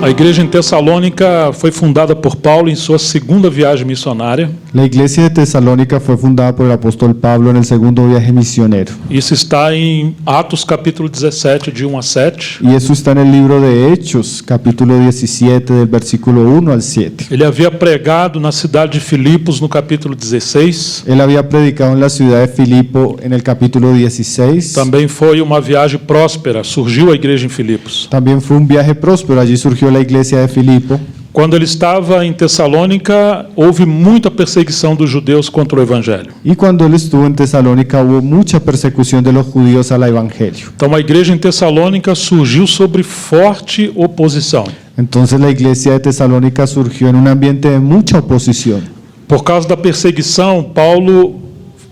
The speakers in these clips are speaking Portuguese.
A igreja em Tessalônica foi fundada por Paulo em sua segunda viagem missionária. La iglesia de Tesalónica fue fundada por el apóstol Pablo en el segundo viaje misionero. Isso está em Atos capítulo 17, de 1 a 7. Y eso está en el libro de Hechos, capítulo 17, del versículo 1 al 7. Ele havia pregado na cidade de Filipos no capítulo 16. Él había predicado en la ciudad de Filipo en el capítulo 16. Também foi uma viagem próspera, surgiu a igreja em Filipos. También fue un viaje próspero, allí surgió la iglesia de Filipo. Quando ele estava em Tessalônica, houve muita perseguição dos judeus contra o evangelho. Y cuando él estuvo en Tesalónica hubo mucha persecución de los judíos al evangelio. Então a igreja em Tessalônica surgiu sobre forte oposição. Entonces la iglesia de Tesalónica surgió en un ambiente de mucha oposición. Por causa da perseguição, Paulo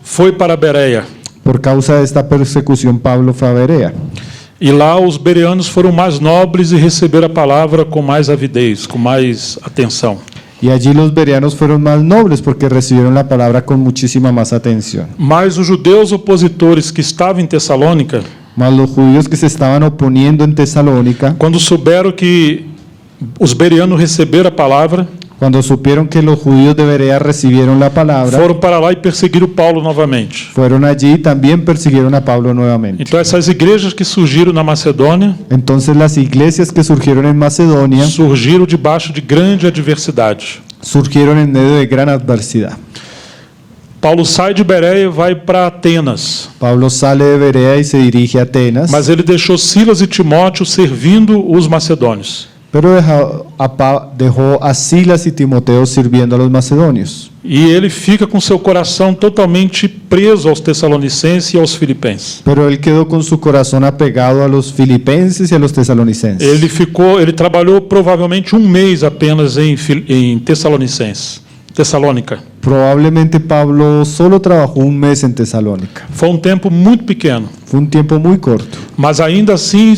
foi para Bereia. Por causa de esta persecución, Pablo fue a Berea. E lá os bereanos foram mais nobres e receberam a palavra com mais avidez, com mais atenção. Y allí los bereanos fueron más nobles porque recibieron la palabra con muchísima más atención. Mas os judeus opositores que estavam em Tessalônica, Mas los judíos que se estaban oponiendo en Tesalónica, quando souberam que os bereanos receberam a palavra, cuando supieron que los judíos de Berea recibieron la palabra, foram para lá e perseguiram Paulo novamente. fueron allí y también persiguieron a Pablo nuevamente. Então essas igrejas que surgiram na Macedônia, Entonces las iglesias que surgieron en Macedonia surgiram debaixo de grande adversidade. surgieron en medio de gran adversidad. Paulo sai de Bereia e vai para Atenas, Pablo sale de Berea y se dirige a Atenas, mas ele deixou Silas e Timóteo servindo os macedônios. pero dejó a Silas y Timoteo sirviendo a los macedonios. E ele fica com seu coração totalmente preso aos Tessalonicenses e aos Filipenses. Pero él quedó con su corazón apegado a los filipenses y a los tesalonicenses. Ele trabalhou provavelmente um mês apenas em Tessalônica. Probablemente Pablo solo trabajó un mes en Tesalónica. Foi um tempo muito pequeno, Fue un tiempo muy corto. mas ainda assim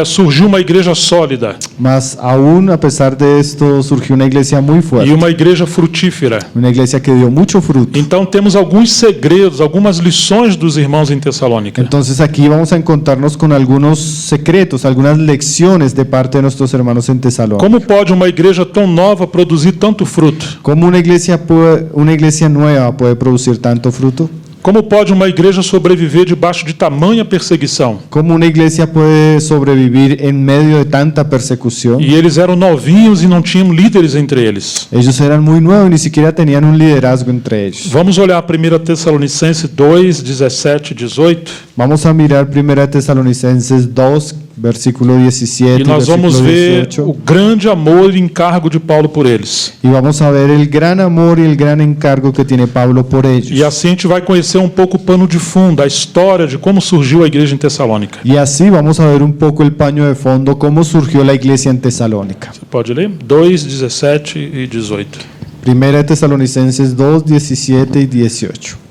surgiu uma igreja sólida Mas aún a pesar de esto surgió una iglesia muy e fuerte. uma igreja frutífera. Una iglesia que dio mucho fruto. Então temos alguns segredos, algumas lições dos irmãos em Tessalônica. Entonces aquí vamos a encontrarnos con algunos secretos, algunas lecciones de parte de nuestros hermanos en Tesalónica. Como pode uma igreja tão nova produzir tanto fruto? ¿Cómo una iglesia nueva puede producir tanto fruto? Como pode uma igreja sobreviver debaixo de tamanha perseguição? ¿Cómo una iglesia puede sobrevivir en medio de tanta persecución? E eles eram novinhos e não tinham líderes entre eles. Ellos eran muy nuevos y ni siquiera tenían un liderazgo entre ellos. Vamos olhar 1 Tessalonicenses 2, 17 e 18. Vamos a mirar 1 Tesalonicenses 2, versículo 17 E nós versículo vamos ver 18. o grande amor e encargo de Paulo por eles. Y vamos a ver el gran amor y el gran encargo que tiene Pablo por ellos. E assim a gente vai conhecer um pouco o pano de fundo, a história de como surgiu a igreja em Tessalônica. Y así vamos a ver un poco el paño de fondo, cómo surgió la iglesia en Tesalónica. Você pode ler? 2, 17 e 18. 1 Tesalonicenses 2, 17 y 18.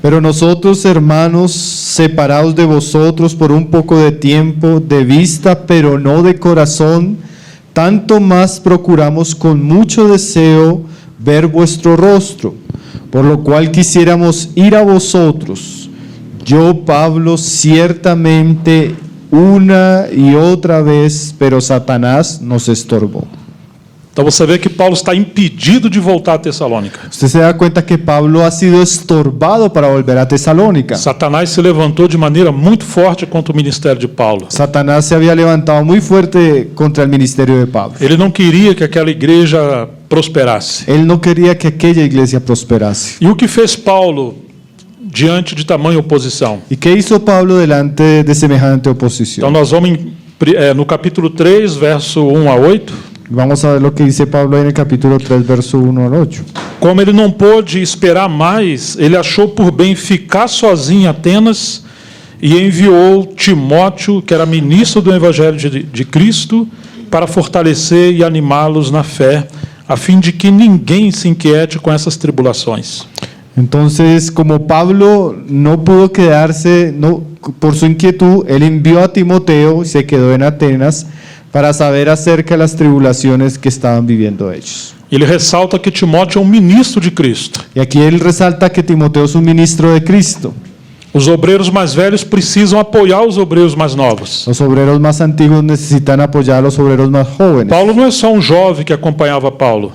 Pero nosotros, hermanos, separados de vosotros por un poco de tiempo, de vista, pero no de corazón, tanto más procuramos con mucho deseo ver vuestro rostro, por lo cual quisiéramos ir a vosotros. Yo, Pablo, ciertamente una y otra vez, pero Satanás nos estorbó. Então você vê que Paulo está impedido de voltar a Tessalônica. Usted se da cuenta que Pablo ha sido estorbado para volver a Tesalónica. Satanás se levantou de maneira muito forte contra o ministério de Paulo. Satanás se había levantado muy fuerte contra el ministerio de Pablo. Ele não queria que aquela igreja prosperasse. Él no quería que aquella iglesia prosperase. E o que fez Paulo diante de tamanha oposição? ¿Y qué hizo Pablo delante de semejante Então oposición? nós vamos no capítulo 3, verso 1 a 8. Vamos a ver lo que dice Pablo en el capítulo 3, verso 1 al 8. Como ele não pôde esperar mais, ele achou por bem ficar sozinho em Atenas e enviou Timóteo, que era ministro do Evangelho de Cristo, para fortalecer e animá-los na fé, a fim de que ninguém se inquiete com essas tribulações. Entonces, como Pablo no pudo quedarse por su inquietud, él envió a Timoteo y se quedó en Atenas para saber acerca de las tribulaciones que estaban viviendo ellos. Ele ressalta que Timóteo é um ministro de Cristo. Y aquí él resalta que Timoteo es un ministro de Cristo. Os obreiros mais velhos precisam apoiar os obreiros mais novos. Los obreros más antiguos necesitan apoyar a los obreros más jóvenes. Paulo não é só um jovem que acompanhava Paulo.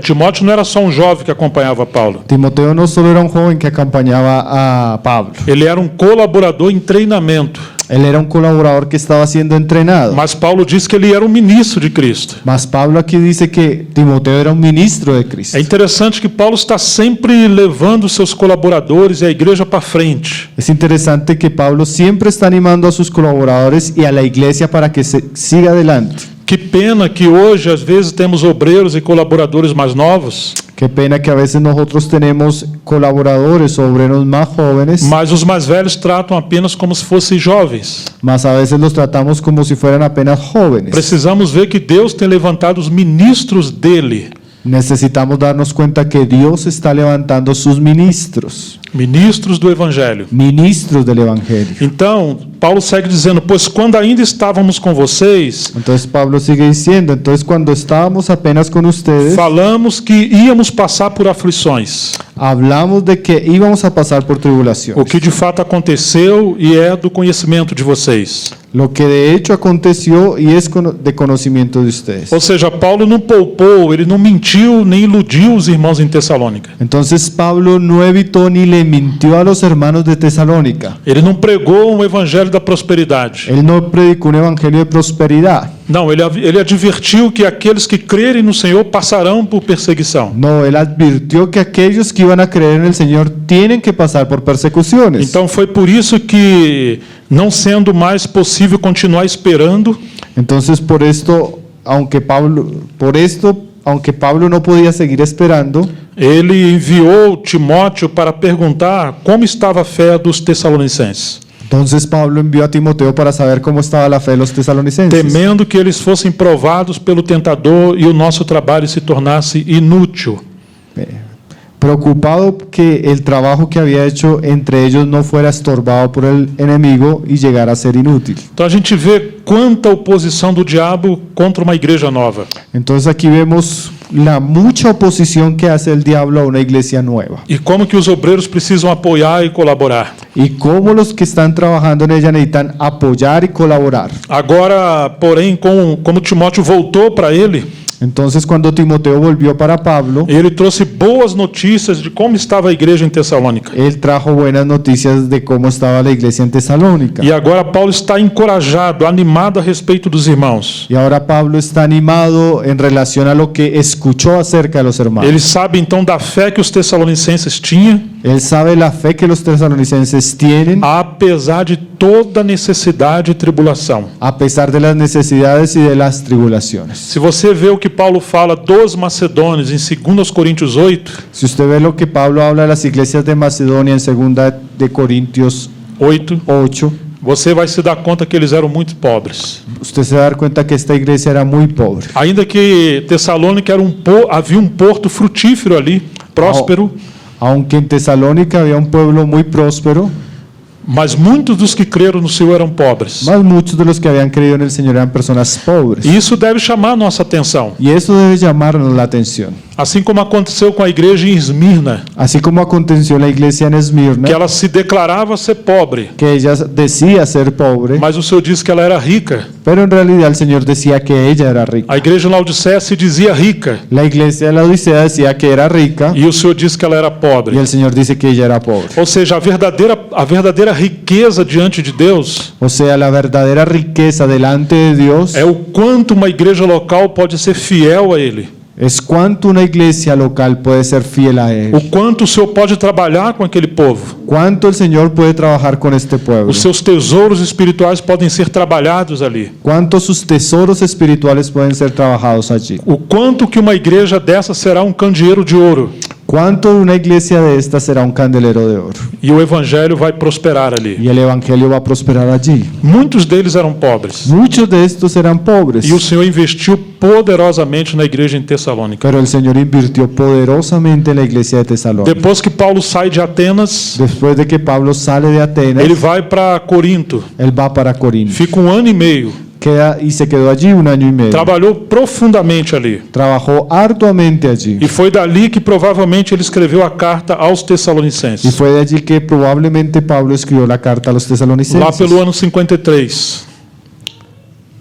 Timóteo não era só um jovem que acompanhava Paulo. Timoteo no solo era un joven que acompañaba a Pablo. Ele era um colaborador em treinamento. Él era un colaborador que estaba siendo entrenado. Mas Paulo diz que ele era um ministro de Cristo. Mas Pablo aquí dice que Timoteo era un ministro de Cristo. É interessante que Paulo está sempre levando seus colaboradores e a igreja para frente. Es interesante que Pablo siempre está animando a sus colaboradores y a la iglesia para que se siga adelante. Que pena que hoje, às vezes, temos obreiros e colaboradores mais novos, Qué pena que a veces nosotros tenemos colaboradores, obreros más jóvenes, mas os mais velhos tratam apenas como se fossem jovens. mas a veces los tratamos como si fueran apenas jóvenes. Precisamos ver que Deus tem levantado os ministros dele, Necesitamos darnos cuenta que Dios está levantando sus ministros, ministros do Evangelho. ministros del Evangelio. Então, Paulo segue dizendo: pois quando ainda estávamos com vocês, Entonces Pablo sigue diciendo, entonces cuando estábamos apenas con ustedes, falamos que íamos passar por aflições, hablamos de que íbamos a pasar por o tribulaciones. que de fato aconteceu e é do conhecimento de vocês. Lo que de hecho aconteció y es de conocimiento de ustedes. Ou seja, Paulo não poupou, ele não mentiu nem iludiu os irmãos em Tessalônica. Entonces Pablo no evitó ni le mintió a los hermanos de Tesalónica. Ele não pregou um evangelho da prosperidade. Él no predicó un evangelio de prosperidad. Não, ele advertiu que aqueles que crerem no Senhor passarão por perseguição. No, él advirtió que aquellos que iban a creer en el Señor tienen que pasar por persecuciones. Então foi por isso que, não sendo mais possível continuar esperando, Entonces aunque Pablo no podía seguir esperando, ele enviou Timóteo para perguntar como estava a fé dos tessalonicenses, entonces Pablo envió a Timoteo para saber cómo estaba la fe de los tesalonicenses, temendo que eles fossem provados pelo tentador e o nosso trabalho se tornasse inútil. preocupado que el trabajo que había hecho entre ellos no fuera estorbado por el enemigo y llegara a ser inútil. Então a gente vê quanta oposição do diabo contra uma igreja nova. Entonces aquí vemos la mucha oposición que hace el diablo a una iglesia nueva E como que os obreiros precisam apoiar e colaborar. y cómo los que están trabajando en ella necesitan apoyar y colaborar. Agora, porém, como Timóteo voltou para ele, Entonces cuando Timoteo volvió para Pablo, ele trouxe boas notícias de como estava a igreja em Tessalônica. él trajo buenas noticias de cómo estaba la iglesia en Tesalónica. E agora Paulo está encorajado, animado a respeito dos irmãos. Y ahora Pablo está animado en relación a lo que escuchó acerca de los hermanos. Ele sabe então da fé que os tessalonicenses tinham, Él sabe la fe que los tesalonicenses tienen apesar de toda necessidade e tribulação. a pesar de las necesidades y de las tribulaciones. Se você vê o que Paulo fala dos macedônios em 2 Coríntios 8, Si usted ve lo que Pablo habla de las iglesias de Macedonia en 2 de Corintios 8, você vai se dar conta que eles eram muito pobres. usted se va a dar cuenta que esta iglesia era muy pobre. Ainda que Tessalônica era havia um porto frutífero ali, próspero, Aunque en Tesalónica había un pueblo muy próspero, mas muitos dos que creram no Senhor eram pobres. más muchos de los que habían creído en el Señor eran personas pobres. E isso deve chamar a nossa atenção. Y eso debe llamarnos la atención. Assim como aconteceu com a igreja em Esmirna, Así como aconteció en la iglesia en Esmirna, que ela se declarava ser pobre, que ella decía ser pobre, mas o Senhor disse que ela era rica. pero en realidad el Señor decía que ella era rica. A igreja em Laodiceia se dizia rica, La iglesia de la Odisea decía que era rica e o Senhor disse que ela era y pobre. el Señor dice que ella era pobre. Ou seja, a verdadeira riqueza diante de Deus O sea, la verdadera riqueza delante de Dios é o quanto uma igreja local pode ser fiel a Ele. es cuánto una iglesia local puede ser fiel a O Él. quanto o Senhor pode trabalhar com aquele povo. Cuánto el Señor puede trabajar con este pueblo. Os seus tesouros espirituais podem ser trabalhados ali. Cuántos sus tesoros espirituales pueden ser trabajados allí. O quanto que uma igreja dessa será um candeeiro de ouro. Cuánto una iglesia de esta será un candelero de oro. E o evangelho vai prosperar ali. Y el evangelio va a prosperar allí. Muitos deles eram pobres. Muchos de estos eran pobres. E o Senhor investiu poderosamente na igreja em Tessalônica. Pero el Señor invirtió poderosamente en la iglesia de Tesalónica. Depois que Paulo sai de Atenas, Después de que Pablo sale de Atenas, ele vai para Corinto. él va para Corinto. Fica 1 ano e meio. se quedó allí 1 año y medio. Trabalhou profundamente ali. Trabajó arduamente allí. E foi dali que provavelmente ele escreveu a carta aos Y Tessalonicenses. fue de allí que probablemente Pablo escribió la carta a los Lá tesalonicenses. pelo ano 53.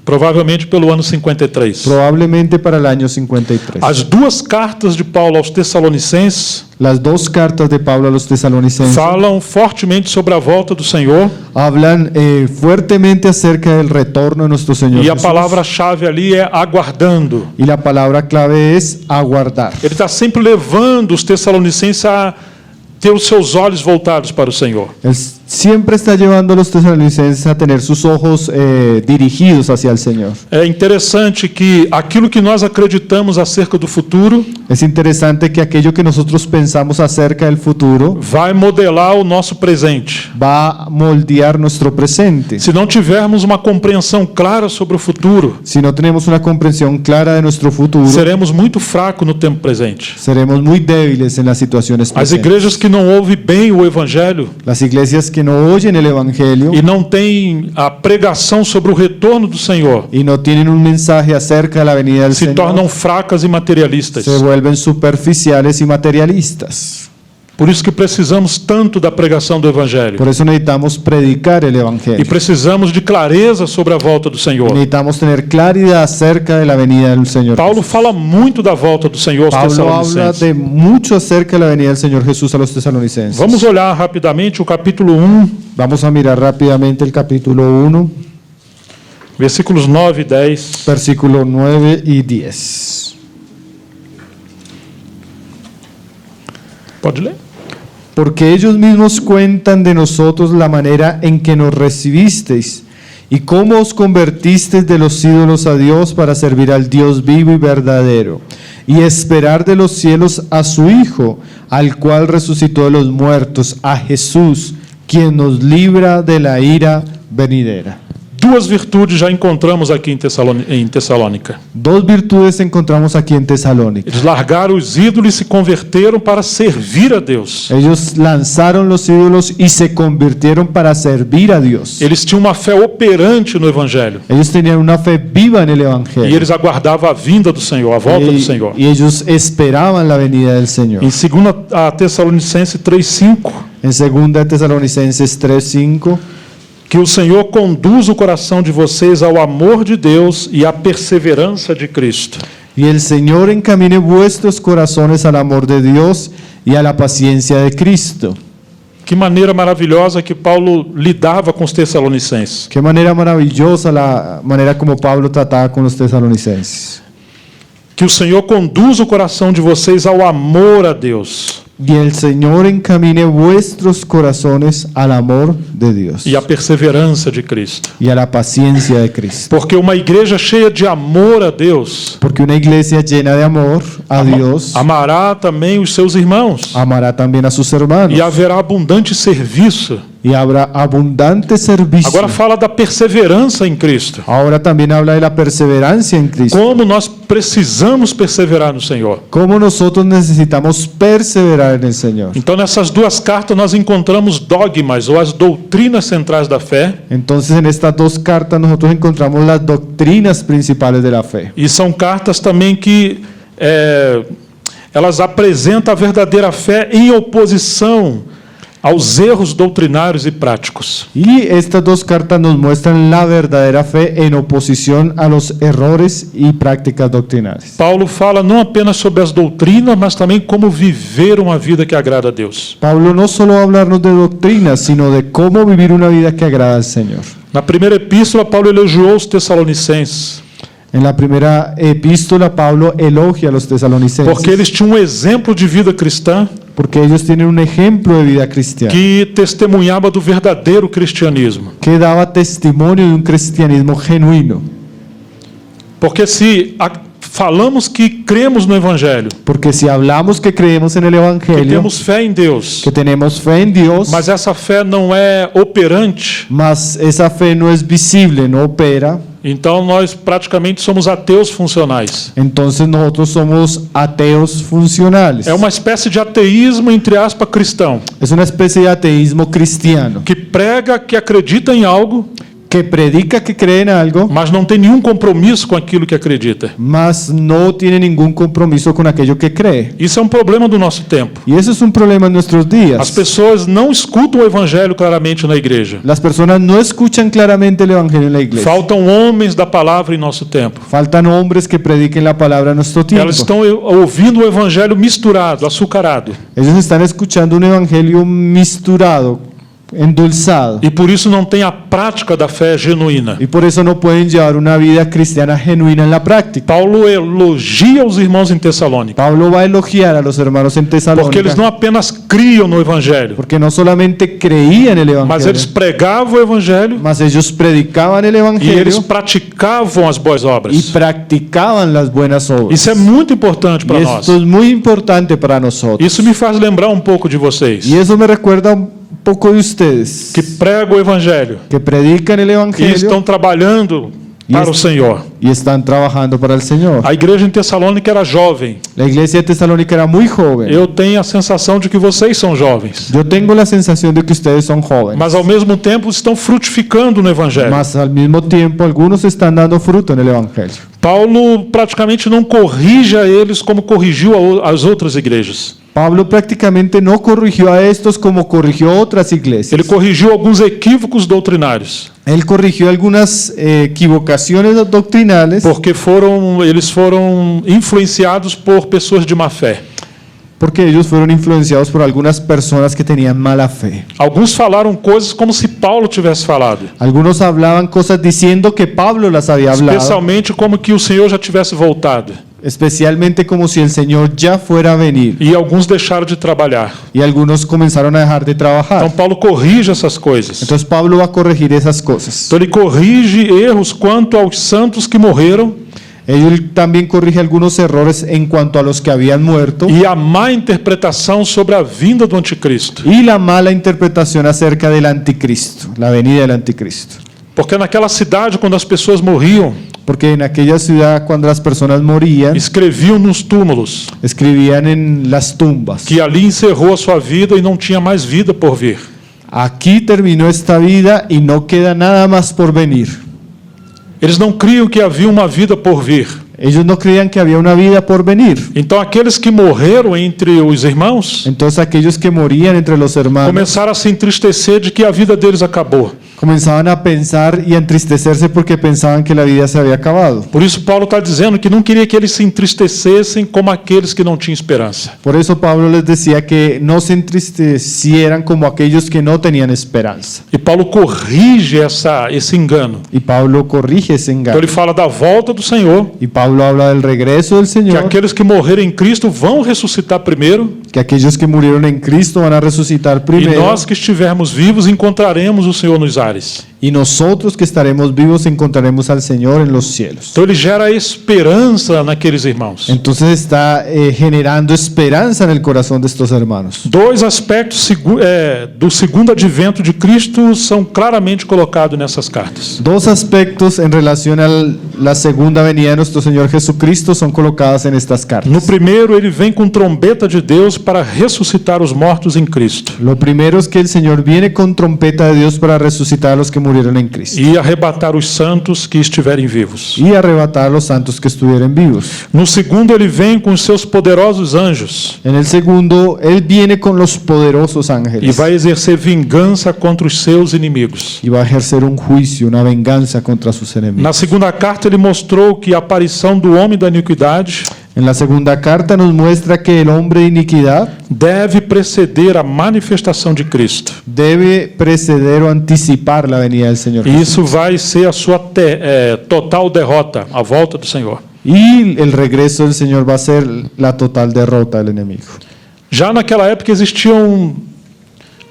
Provavelmente pelo ano 53. Probablemente para el año 53. As duas cartas de Paulo aos Tessalonicenses Las dos cartas de Pablo a los tesalonicenses falam fortemente sobre a volta do Senhor. hablan fuertemente acerca del retorno de nuestro Señor E a Jesús. palavra-chave ali é aguardando. Y la palabra clave es aguardar. Ele está sempre levando os Tessalonicenses a ter os seus olhos voltados para o Senhor. Él siempre está llevando a los tesalonicenses a tener sus ojos dirigidos hacia el Señor. É interessante que aquilo que nós acreditamos acerca do futuro Es interesante que aquello que nosotros pensamos acerca del futuro vai modelar o nosso presente. va a moldear nuestro presente. Se não tivermos uma compreensão clara sobre o futuro, Si no tenemos una comprensión clara de nuestro futuro, seremos muito fracos no tempo presente. seremos muy débiles en las situaciones As presentes. igrejas que não ouvem bem o Evangelho Las iglesias que no oyen el Evangelio e não têm a pregação sobre o retorno do Senhor y no tienen un mensaje acerca de la venida del se Señor, tornam fracas e materialistas. se vuelven superficiales y materialistas. Por isso que precisamos tanto da pregação do Evangelho. Por eso necesitamos predicar el E Evangelio. precisamos de clareza sobre a volta do Senhor. Necesitamos tener claridad acerca de la venida del Señor. Paulo fala muito da volta do Senhor aos Pablo habla Tessalonicenses. de mucho acerca de la venida del Señor Jesús a los tesalonicenses. Vamos olhar rapidamente o capítulo 1, Vamos a mirar rápidamente el capítulo 1, versículos 9 e 10. versículos 9 y 10. Pode ler? Porque ellos mismos cuentan de nosotros la manera en que nos recibisteis y cómo os convertisteis de los ídolos a Dios para servir al Dios vivo y verdadero y esperar de los cielos a su Hijo, al cual resucitó de los muertos, a Jesús, quien nos libra de la ira venidera. Duas virtudes já encontramos aqui em Tessalônica. Dos virtudes encontramos aquí en Tesalónica. Eles largaram os ídolos e se converteram para servir a Deus. Ellos lanzaron los ídolos y se convirtieron para servir a Dios. Eles tinham uma fé operante no Evangelho. Ellos tenían una fe viva en el E Evangelio. eles aguardavam a vinda do Senhor, a volta do Senhor. Y ellos esperaban la venida del Señor. Em 2 Tessalonicenses 3:5, En 2 Tesalonicenses 3:5, que o Senhor conduz o coração de vocês ao amor de Deus e à perseverança de Cristo. y el Señor encamine vuestros corazones al amor de Dios y a la paciencia de Cristo. Que maneira maravilhosa que Paulo lidava com os Tessalonicenses. Qué manera maravillosa la manera como Pablo trataba con los tesalonicenses. Que o Senhor conduz o coração de vocês ao amor a Deus Y el Señor encamine vuestros corazones al amor de Dios e à perseverança de Cristo. y a la paciencia de Cristo. Porque uma igreja cheia de amor a Deus Porque una iglesia llena de amor a Dios amará também os seus irmãos amará también a sus hermanos e haverá abundante serviço. y habrá abundante servicio. Agora fala da perseverança em Cristo. Ahora también habla de la perseverancia en Cristo. Como nós precisamos perseverar no Senhor. Cómo nosotros necesitamos perseverar en el Señor. Então, nessas duas cartas, nós encontramos dogmas ou as doutrinas centrais da fé, Entonces en estas dos cartas nosotros encontramos las doctrinas principales de la fe. e são cartas também que elas apresentam a verdadeira fé em oposição aos erros doutrinários e práticos. Y estas dos cartas nos muestran la verdadera fe en oposición a los errores y prácticas doctrinales. Paulo fala não apenas sobre as doutrinas, mas também como viver uma vida que agrada a Deus. Pablo no solo va a hablarnos de doctrinas, sino de cómo vivir una vida que agrada al Señor. Na primeira epístola, Paulo elogiou os Tessalonicenses, En la primera epístola, Pablo elogia a los tesalonicenses porque eles tinham um exemplo de vida cristã porque ellos tienen un ejemplo de vida cristiana que testemunhava do verdadeiro cristianismo. que daba testimonio de un cristianismo genuino. Porque se falamos que cremos no Evangelho, Porque si hablamos que creemos en el que Evangelio, temos fé em Deus, que tenemos fe en Dios, mas essa fé não é operante, mas esa fe no es visible, no opera, então nós praticamente somos ateus funcionais. entonces nosotros somos ateos funcionales. É uma espécie de ateísmo, entre aspas, cristão, Es una especie de ateísmo cristiano que prega que acredita em algo, que predica que cree en algo, mas não tem nenhum compromisso com aquilo que acredita. mas no tiene ningún compromiso con aquello que cree. Isso é um problema do nosso tempo. Y eso es un problema en nuestros As días. pessoas não escutam o evangelho claramente na igreja. Las personas no escuchan claramente el evangelio en la iglesia. Faltam homens da palavra em nosso tempo. Faltan hombres que prediquen la palabra en nuestro tiempo. Elas estão ouvindo o evangelho misturado, açucarado. Ellos están escuchando un evangelio misturado, endulzado. E por isso não tem a prática da fé genuína. Y por eso no pueden llevar una vida cristiana genuina en la práctica. Paulo elogia os irmãos em Tessalônica, Pablo va a elogiar a los hermanos en porque eles Tesalónica não apenas criam no evangelho, porque no solamente creían el mas eles evangelio, pregavam o evangelho mas ellos predicaban el e eles evangelio praticavam as boas y obras. practicaban las buenas obras. Isso é muito importante para Y nós. esto es muy importante para nosotros. Isso me faz lembrar um pouco de vocês, Y eso me recuerda un poco de ustedes que pregam o evangelho que predican el e evangelio estão trabalhando para o Senhor. y están trabajando para el Señor. A igreja em Tessalônica era jovem. La iglesia de Tesalónica era muy joven. Eu tenho a sensação de que vocês são jovens, Yo tengo la sensación de que ustedes son jóvenes, mas ao mesmo tempo estão frutificando no evangelho. mas al mismo tiempo algunos están dando fruto en el evangelio. Paulo praticamente não corrige a eles como corrigiu as outras igrejas. Pablo prácticamente no corrigió a estos como corrigió a otras iglesias. Ele corrigiu alguns equívocos doutrinários, Él corrigió algunas equivocaciones doctrinales porque eles foram influenciados por pessoas de má fé. porque ellos fueron influenciados por algunas personas que tenían mala fe. Alguns falaram coisas como se Paulo tivesse falado, Algunos hablaban cosas diciendo que Pablo las había hablado, especialmente como que o Senhor já tivesse voltado. especialmente como si el Señor ya fuera a venir. E alguns deixaram de trabalhar. Y algunos comenzaron a dejar de trabajar. Então Paulo corrige essas coisas. Entonces Pablo va a corregir esas cosas. Então ele corrige erros quanto aos santos que morreram Él también corrige algunos errores en cuanto a los que habían muerto e a má interpretação sobre a vinda do anticristo. y la mala interpretación acerca del anticristo, la venida del anticristo. Porque naquela cidade, quando as pessoas morriam, Porque en aquella ciudad, cuando las personas morían, escreviam nos túmulos escribían en las tumbas: que ali encerrou a sua vida e não tinha mais vida por vir. aquí terminó esta vida y no queda nada más por venir. Eles não criam que havia uma vida por vir. Ellos no creían que había una vida por venir. Então aqueles que morreram entre os irmãos Entonces aquellos que morían entre los hermanos começaram a se entristecer de que a vida deles acabou. comenzaban a pensar y a entristecerse porque pensaban que la vida se había acabado. Por isso Paulo está dizendo que não queria que eles se entristecessem como aqueles que não tinham esperança. Por eso Pablo les decía que no se entristecieran como aquellos que no tenían esperanza. E Paulo corrige esse engano. Y Pablo corrige ese Então engaño. ele fala da volta do Senhor, Y Pablo habla del regreso del que Señor, aqueles que morreram em Cristo vão ressuscitar primeiro, que aquellos que murieron en Cristo van a resucitar e primero, nós que estivermos vivos encontraremos o Senhor nos ares. y nosotros que estaremos vivos encontraremos al Señor en los cielos. Então ele gera esperança naqueles irmãos. Entonces está generando esperanza en el corazón de estos hermanos. Dois aspectos do segundo advento de Cristo são claramente colocados nessas cartas. Dos aspectos en relación a la segunda venida de nuestro Señor Jesucristo son colocadas en estas No cartas. primeiro, ele vem com trombeta de Deus para ressuscitar os mortos em Cristo Lo primero es que el Señor viene con trompeta de Dios para resucitar a los que murieron en Cristo e arrebatar os santos que estiverem vivos. y arrebatar a los santos que estuvieran vivos. No segundo, ele vem com os seus poderosos anjos En el segundo, Él viene con los poderosos e ángeles vai exercer vingança contra os seus inimigos. y va a ejercer un juicio, una venganza contra sus enemigos. Na segunda carta, ele mostrou que a aparição do homem da iniquidade En la segunda carta nos muestra que el hombre de iniquidad deve preceder a manifestação de Cristo. debe preceder o anticipar la venida del Señor E Jesús. isso vai ser a sua total derrota, a volta do Senhor. Y el regreso del Señor va a ser la total derrota del enemigo. Já naquela época existiam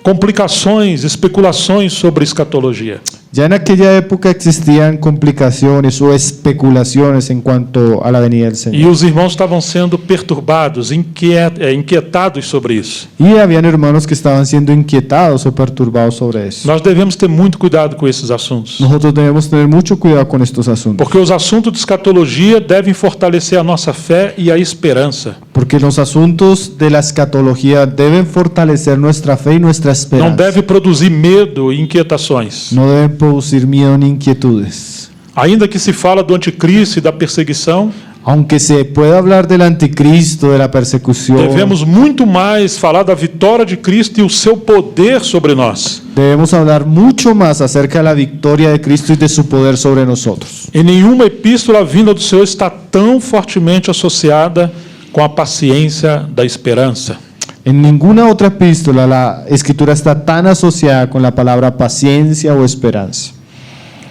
complicações, especulações sobre escatologia. Ya en aquella época existían complicaciones o especulaciones en cuanto a la venida del E Señor. os irmãos estavam sendo perturbados, inquietados sobre isso. Y habían hermanos que estaban siendo inquietados o perturbados sobre eso. Nós devemos ter muito cuidado com esses assuntos, Nosotros debemos tener mucho cuidado con estos asuntos, porque os assuntos de escatologia devem fortalecer a nossa fé e a esperança. porque los asuntos de la escatología deben fortalecer nuestra fe y nuestra Não esperanza. deve produzir medo e inquietações. No deben producir miedo ni inquietudes. Ainda que se fala do anticristo e da perseguição, Aunque se pueda hablar del anticristo, de la persecución, devemos muito mais falar da vitória de Cristo e o seu poder sobre nós. debemos hablar mucho más acerca de la victoria de Cristo y de su poder sobre nosotros. Em nenhuma epístola a vinda do Senhor está tão fortemente associada com a paciência da esperança. En ninguna otra epístola la escritura está tan asociada con la palabra paciencia o esperanza.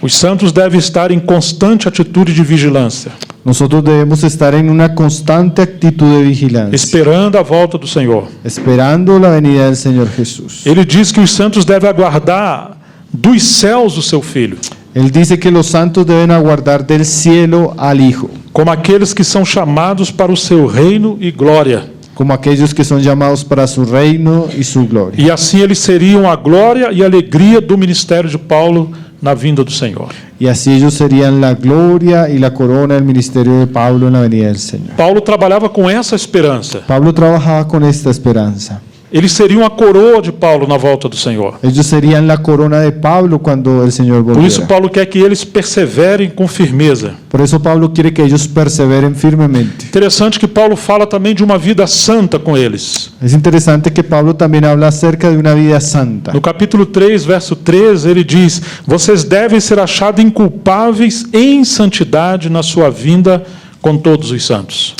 Os santos devem estar em constante atitude de vigilância, Nosotros debemos estar en una constante actitud de vigilancia, esperando a volta do Senhor. esperando la venida del Señor Jesús. Ele diz que os santos devem aguardar dos céus o seu Filho, Él dice que los santos deben aguardar del cielo al Hijo, como aqueles que são chamados para o seu reino e glória. como aquellos que son llamados para su reino y su gloria. E assim eles seriam a glória e a alegria do ministério de Paulo na vinda do Senhor. Y así ellos serían la gloria y la corona del ministerio de Pablo en la venida del Señor. Paulo trabalhava com essa esperança. Pablo trabajaba con esta esperanza. Eles seriam a coroa de Paulo na volta do Senhor. Ellos serían la corona de Pablo cuando el Señor Por isso, volviera. Paulo quer que eles perseverem com firmeza. Por eso Pablo quiere que ellos perseveren firmemente. Interessante que Paulo fala também de uma vida santa com eles. Es interesante que Pablo también habla acerca de una vida santa. No capítulo 3, verso 13, ele diz: vocês devem ser achados inculpáveis em santidade na sua vinda com todos os santos.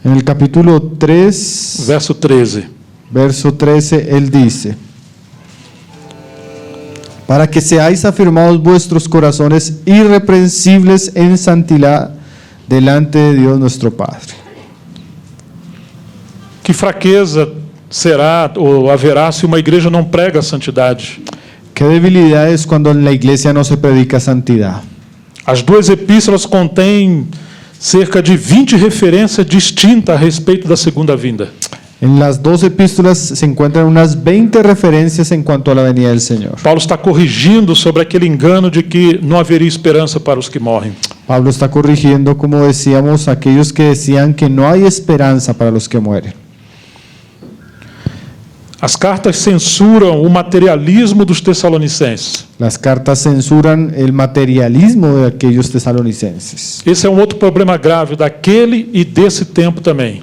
En el capítulo 3, Verso 13. verso 13, él dice: para que seáis afirmados vuestros corazones irreprensibles en santidad delante de Dios nuestro Padre. Que fraqueza será ou haverá se uma igreja não prega a santidade? Qué debilidad es cuando en la iglesia no se predica santidad. As duas epístolas contêm cerca de 20 referências distintas a respeito da segunda vinda. En las dos epístolas se encuentran unas 20 referencias en cuanto a la venida del Señor. Paulo está corrigindo sobre aquele engano de que não haveria esperança para os que morrem. Pablo está corrigiendo, como decíamos, aquellos que decían que no hay esperanza para los que mueren. As cartas censuram o materialismo dos tessalonicenses. Las cartas censuran el materialismo de aquellos tesalonicenses. Esse é um outro problema grave daquele e desse tempo também.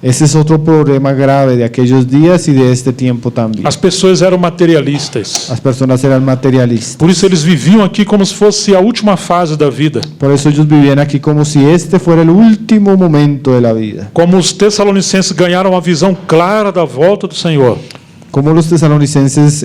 Ese es otro problema grave de aquellos días y de este tiempo también. As pessoas eram materialistas. Las personas eran materialistas. Por isso eles viviam aqui como se fosse a última fase da vida. Por eso ellos vivían aquí como si este fuera el último momento de la vida. Como os tessalonicenses ganharam a visão clara da volta do Senhor, Como los tesalonicenses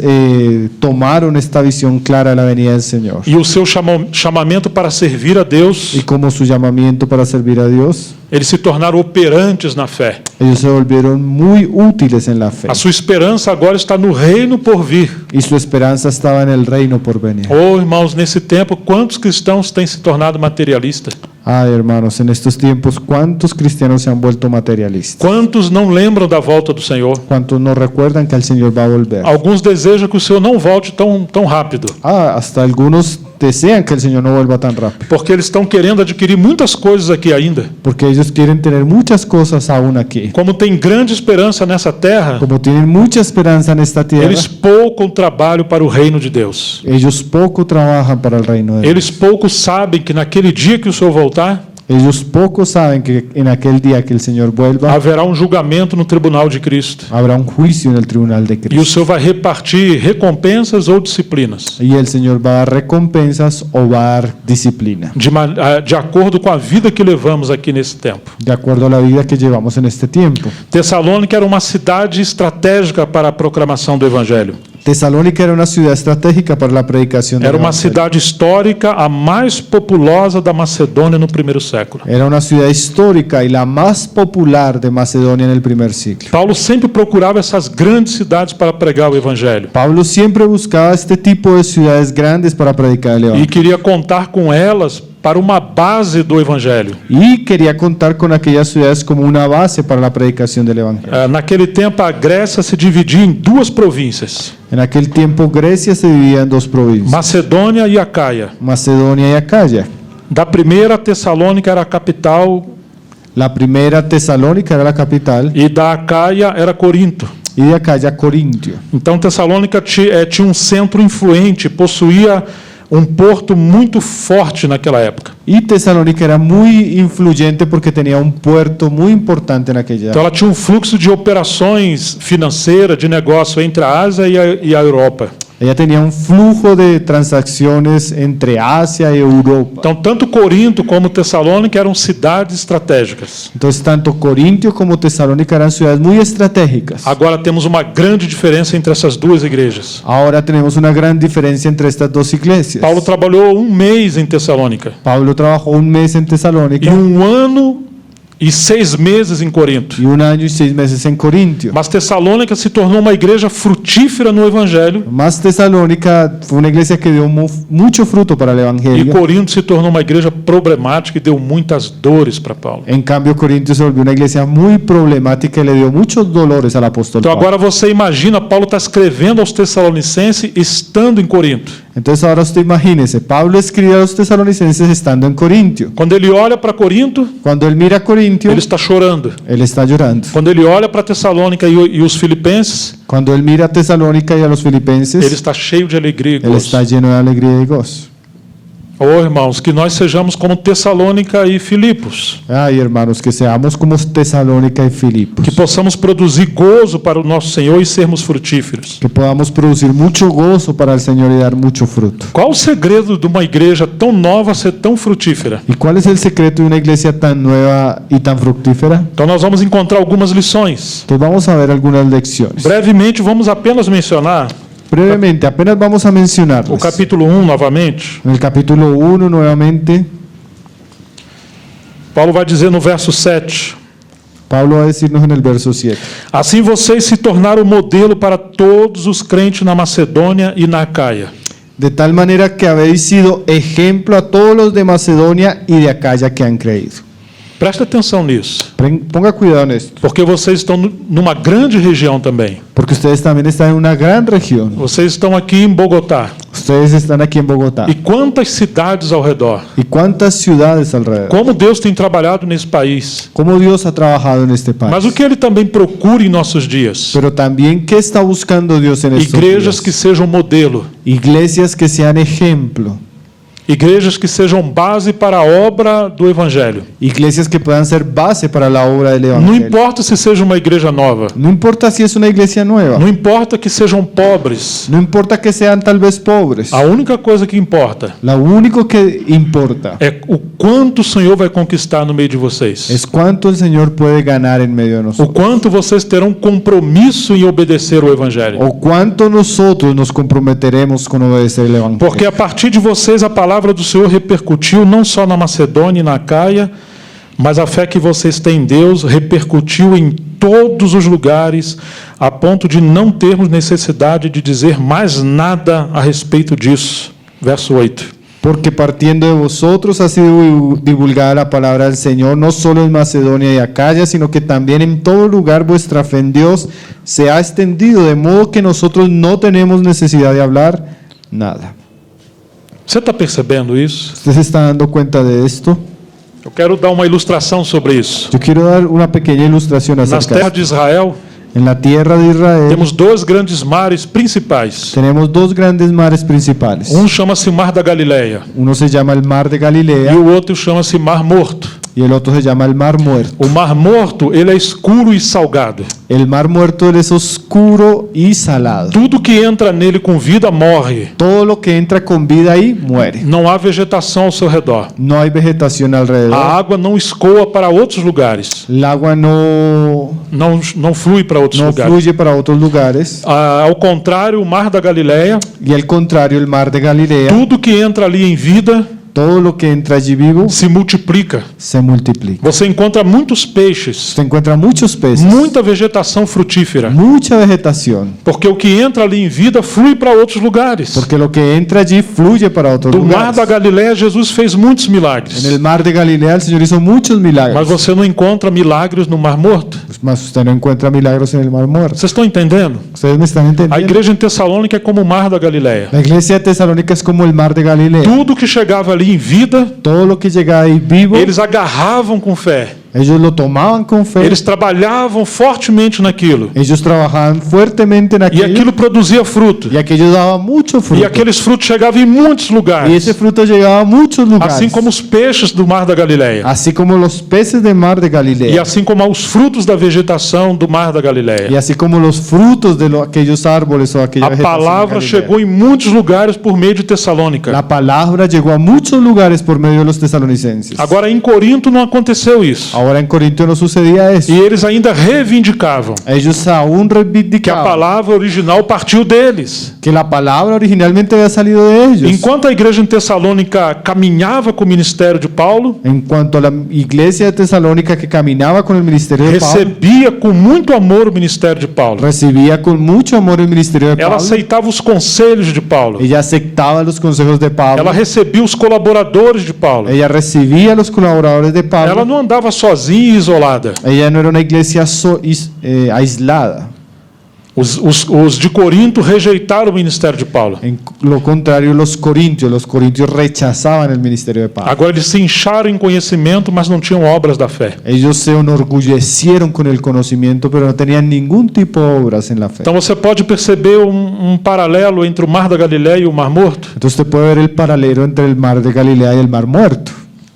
tomaron esta visión clara de la venida del Señor. e o seu chamamento para servir a Deus, Y como su llamamiento para servir a Dios, eles se tornaram operantes na fé. ellos se volvieron muy útiles en la fe. A sua esperança agora está no reino por vir. Y su esperanza estaba en el reino por venir. Oh, irmãos, nesse tempo, quantos cristãos têm se tornado materialistas? Ay, hermanos, en estos tiempos, ¿cuántos cristianos se han vuelto materialistas? Quantos não lembram da volta do Senhor? ¿Cuántos no recuerdan que el Señor va a volver? Alguns desejam que o Senhor não volte tão rápido, Hasta algunos desean que el Señor no vuelva tan rápido, porque eles estão querendo adquirir muitas coisas aqui ainda. porque ellos quieren tener muchas cosas aún aquí. Como tem grande esperança nessa terra, Como tienen mucha esperanza en esta tierra, eles pouco trabalham para o reino de Deus. ellos poco trabajan para el reino de Dios. Eles pouco sabem que naquele dia que o Senhor voltar, Ellos poco saben que en aquel día que el Señor vuelva, haverá um julgamento no tribunal de Cristo. habrá un juicio en el tribunal de E o Cristo. Senhor vai repartir recompensas ou disciplinas, Y el Señor va a dar recompensas o va a dar disciplina, de acordo com a vida que levamos aqui nesse tempo. de acuerdo a la vida que llevamos en este tiempo. Tessalônica era uma cidade estratégica para a proclamação do Evangelho. Tesalónica era una ciudad estratégica para la predicación del Era uma Evangelio. cidade histórica, a mais populosa da Macedônia no primeiro século. Era una ciudad histórica y la más popular de Macedonia en el primer siglo. Paulo sempre procurava essas grandes cidades para pregar o Evangelho. Pablo siempre buscaba este tipo de ciudades grandes para predicar el E Evangelio. queria contar com elas para uma base do Evangelho. Y quería contar con aquellas ciudades como una base para la predicación del Evangelio. Naquele tempo, a Grécia se dividia em duas províncias, En aquel tiempo Grecia se dividía en dos provincias, Macedônia e Acaia. Macedonia y Acaya. Da primeira, Tessalônica era a capital La primera, Tesalónica, era la capital, e da Acaia era Corinto. y de Acaya, Corintio. Então, Tessalônica tinha um centro influente, possuía um porto muito forte naquela época. Y Tesalónica era muy influyente porque tenía un puerto muy importante en aquella Então ela tinha um fluxo de operações financeiras, de negócio entre a Ásia e a Europa. Ella tenía un flujo de transacciones entre Asia y Europa. Então, tanto Corinto como Tessalônica eram cidades estratégicas. Entonces, tanto Corintio como Tesalónica eran ciudades muy estratégicas. Agora temos uma grande diferença entre essas duas igrejas. Ahora tenemos una gran diferencia entre estas dos iglesias. Paulo trabalhou um mês em Tessalônica Pablo trabajó un mes en Tesalónica e um ano e 6 meses em Corinto. y 1 año y 6 meses en Corintio. Mas Tessalônica se tornou uma igreja frutífera no Evangelho Más Tesalónica fue una iglesia que dio mucho fruto para el e evangelio. Corinto se tornou uma igreja problemática e deu muitas dores para Paulo. En cambio, Corintio se volvió una iglesia muy problemática y le dio muchos dolores al apóstol Então Pablo. agora você imagina, Paulo está escrevendo aos Tessalonicenses estando em Corinto. Entonces ahora usted imagínese, Pablo escribe a los tesalonicenses estando en Corintio. Quando ele olha para Corinto, Cuando él mira a Corintio, ele está chorando. él está llorando. Quando ele olha para Tessalônica e os filipenses, Cuando él mira a Tesalónica y a los ele filipenses, está cheio de alegria e él está gozo. lleno de alegría y gozo. Oh, irmãos, que nós sejamos como Tessalônica e Filipos, Ay, hermanos, que seamos como Tesalónica y Filipos. que possamos produzir gozo para o nosso Senhor e sermos frutíferos. Que podamos producir mucho gozo para el Señor y dar mucho fruto. Qual o segredo de uma igreja tão nova ser tão frutífera? ¿Y cuál es el secreto de una iglesia tan nueva y tan fructífera? Então nós vamos encontrar algumas lições. Entonces vamos a ver algunas lecciones. Brevemente, vamos apenas mencionar Brevemente, apenas vamos a o mencionarlas. capítulo 1 novamente. En el capítulo 1 nuevamente, Paulo vai dizer no verso 7: Pablo va a decirnos en el verso 7. Assim vocês se tornaram modelo para todos os crentes na Macedônia e na Acaia. De tal manera que habéis sido ejemplo a todos los de Macedonia y de Acaya que han creído. Presta atenção nisso, Ponga cuidado en esto, porque vocês estão numa grande região também. porque ustedes también están en una gran región. Vocês estão aqui em Bogotá. Ustedes están aquí en Bogotá. E quantas cidades ao redor? ¿Y cuántas ciudades alrededor? Como Deus tem trabalhado nesse país. ¿Cómo Dios ha trabajado en este país? Mas o que Ele também procura em nossos dias? Pero también, ¿qué está buscando Dios en estos Igrejas días? que sejam modelo. Iglesias que sean ejemplo. Igrejas que sejam base para a obra do Evangelho. Iglesias que puedan ser base para la obra del Não Evangelio. importa se seja uma igreja nova. No importa si es una iglesia nueva. Não importa que sejam pobres. No importa que sean tal vez pobres. A única coisa que importa Lo único que importa é o quanto o Senhor vai conquistar no meio de vocês. es cuánto el Señor puede ganar en medio de O nosotros. quanto vocês terão compromisso em obedecer o Evangelho. O cuánto nosotros nos comprometeremos con obedecer el Evangelio. Porque a partir de vocês a palavra do Senhor repercutiu não só na Macedônia e na Acaia, mas a fé que vocês têm em Deus repercutiu em todos os lugares, a ponto de não termos necessidade de dizer mais nada a respeito disso. Verso 8. Porque partiendo de vosotros ha sido divulgada la palabra del Señor, no solo en Macedonia y Acaya, sino que también en todo lugar vuestra fe en Dios se ha extendido, de modo que nosotros no tenemos necesidad de hablar nada. Você está percebendo isso? ¿Usted se está dando cuenta de esto? Eu quero dar uma ilustração sobre isso. Yo quiero dar una pequeña ilustración Nas acerca terras de de Israel, En la tierra de Israel temos dois grandes mares principais. tenemos dos grandes mares principales. Um chama-se Mar da Galileia Uno se llama el Mar de e Galilea o outro chama-se Mar Morto. y el otro se llama el Mar Muerto. O Mar Morto, ele é escuro e salgado. El Mar Muerto él es oscuro y salado. Tudo que entra nele com vida morre. Todo lo que entra con vida ahí muere. Não há vegetação ao seu redor. No hay vegetación alrededor. A água não escoa para outros lugares. El agua Não flui para outros no lugares. fluye para otros lugares. Ao contrário, o Mar da Galileia, Y al contrario, el Mar de Galilea, tudo que entra ali em vida todo lo que entra allí vivo se multiplica. se multiplica. Você encontra muitos peixes, Usted encuentra muchos peces, muita vegetação frutífera. mucha vegetación, Porque o que entra ali em vida flui para outros lugares. porque lo que entra allí fluye para otros Do Mar lugares. da Galileia, Jesus fez muitos milagres. En el Mar de Galilea el Señor hizo muchos Mas milagros, você não encontra milagres no Mar Morto. mas usted no encuentra milagros en el Mar Muerto. Vocês estão entendendo? Ustedes me están A entendiendo. igreja em Tessalônica é como o Mar da Galileia. La iglesia de Tesalónica es como el Mar de Galilea. Tudo que chegava ali em vida, Todo lo que llega ahí vivo, eles agarravam com fé. Ellos lo tomaban con fe. Eles trabalhavam fortemente naquilo. Ellos trabajaban fuertemente en E aquello. aquilo produzia fruto. Y aquello daba mucho fruto. E aqueles frutos chegavam em muitos Y lugares. ese fruto llegaba a muchos lugares. Assim como os peixes do mar da Galileia. Así como los peces de mar de E Galilea. assim como os frutos da vegetação do mar da Y Galileia. así como los frutos de aquellos árboles o aquella A vegetación de palavra Galilea. chegou em muitos lugares por meio de Tessalônica. La palabra llegó a muchos lugares por medio de los tesalonicenses. Agora, em Corinto não aconteceu isso. Ahora en Corinto no sucedía eso. E eles ainda reivindicavam Ellos aún que a reivindicaban palavra original partiu deles. que la palabra originalmente había salido de ellos. Enquanto a igreja em Tessalônica caminhava com o ministério de Paulo, En cuanto a la iglesia de Tesalónica que caminaba con el ministerio de Pablo, recebia com muito amor o ministério de Paulo. recibía con mucho amor el ministerio de Ela Pablo. aceitava os conselhos de Paulo. Ella aceptaba los consejos de Pablo. Ela recebia os colaboradores de Paulo. Ella recibía a los colaboradores de Pablo. Ela não andava sozinha e isolada. Ella no era una iglesia aislada. Os de Corinto rejeitaram o ministério de Paulo. En lo contrario, los corintios rechazaban el ministerio de Pablo. Agora eles se incharam em conhecimento, mas não tinham obras da fé. Ellos se enorgullecieron con el conocimiento, pero no tenían ningún tipo de obras en la fe. Então você pode perceber um paralelo entre o Mar da Galileia e o Mar Morto. Entonces usted puede ver el paralelo entre el mar de Galilea y el mar muerto.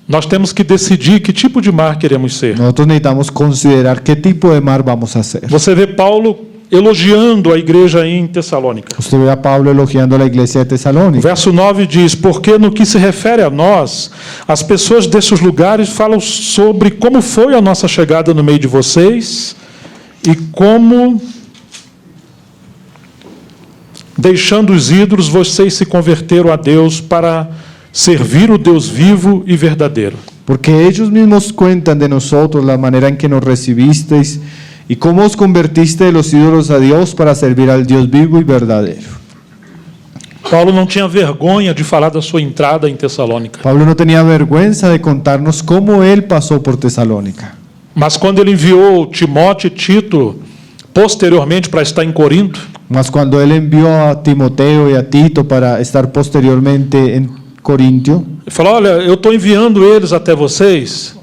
Nós temos que decidir que tipo de mar queremos ser. Nosotros necesitamos considerar qué tipo de mar vamos a hacer. Você vê Paulo elogiando a igreja em Tessalônica. Usted ve a Pablo elogiando a la iglesia de O Tesalónica. verso 9 diz: porque no que se refere a nós, as pessoas desses lugares falam sobre como foi a nossa chegada no meio de vocês e como, deixando os ídolos, vocês se converteram a Deus para servir o Deus vivo e verdadeiro. Porque ellos mismos cuentan de nosotros la manera en que nos recibisteis y cómo os convertiste de los ídolos a Dios para servir al Dios vivo y verdadero. Paulo não tinha vergonha de falar da sua entrada em Tessalônica. Pablo no tenía vergüenza de contarnos cómo él pasó por Tesalónica. Mas quando ele enviou Timóteo e Tito posteriormente para estar em Corinto, Mas cuando él envió a Timoteo y a Tito para estar posteriormente en Corintio, ele falou: olha, eu estou enviando eles até vocês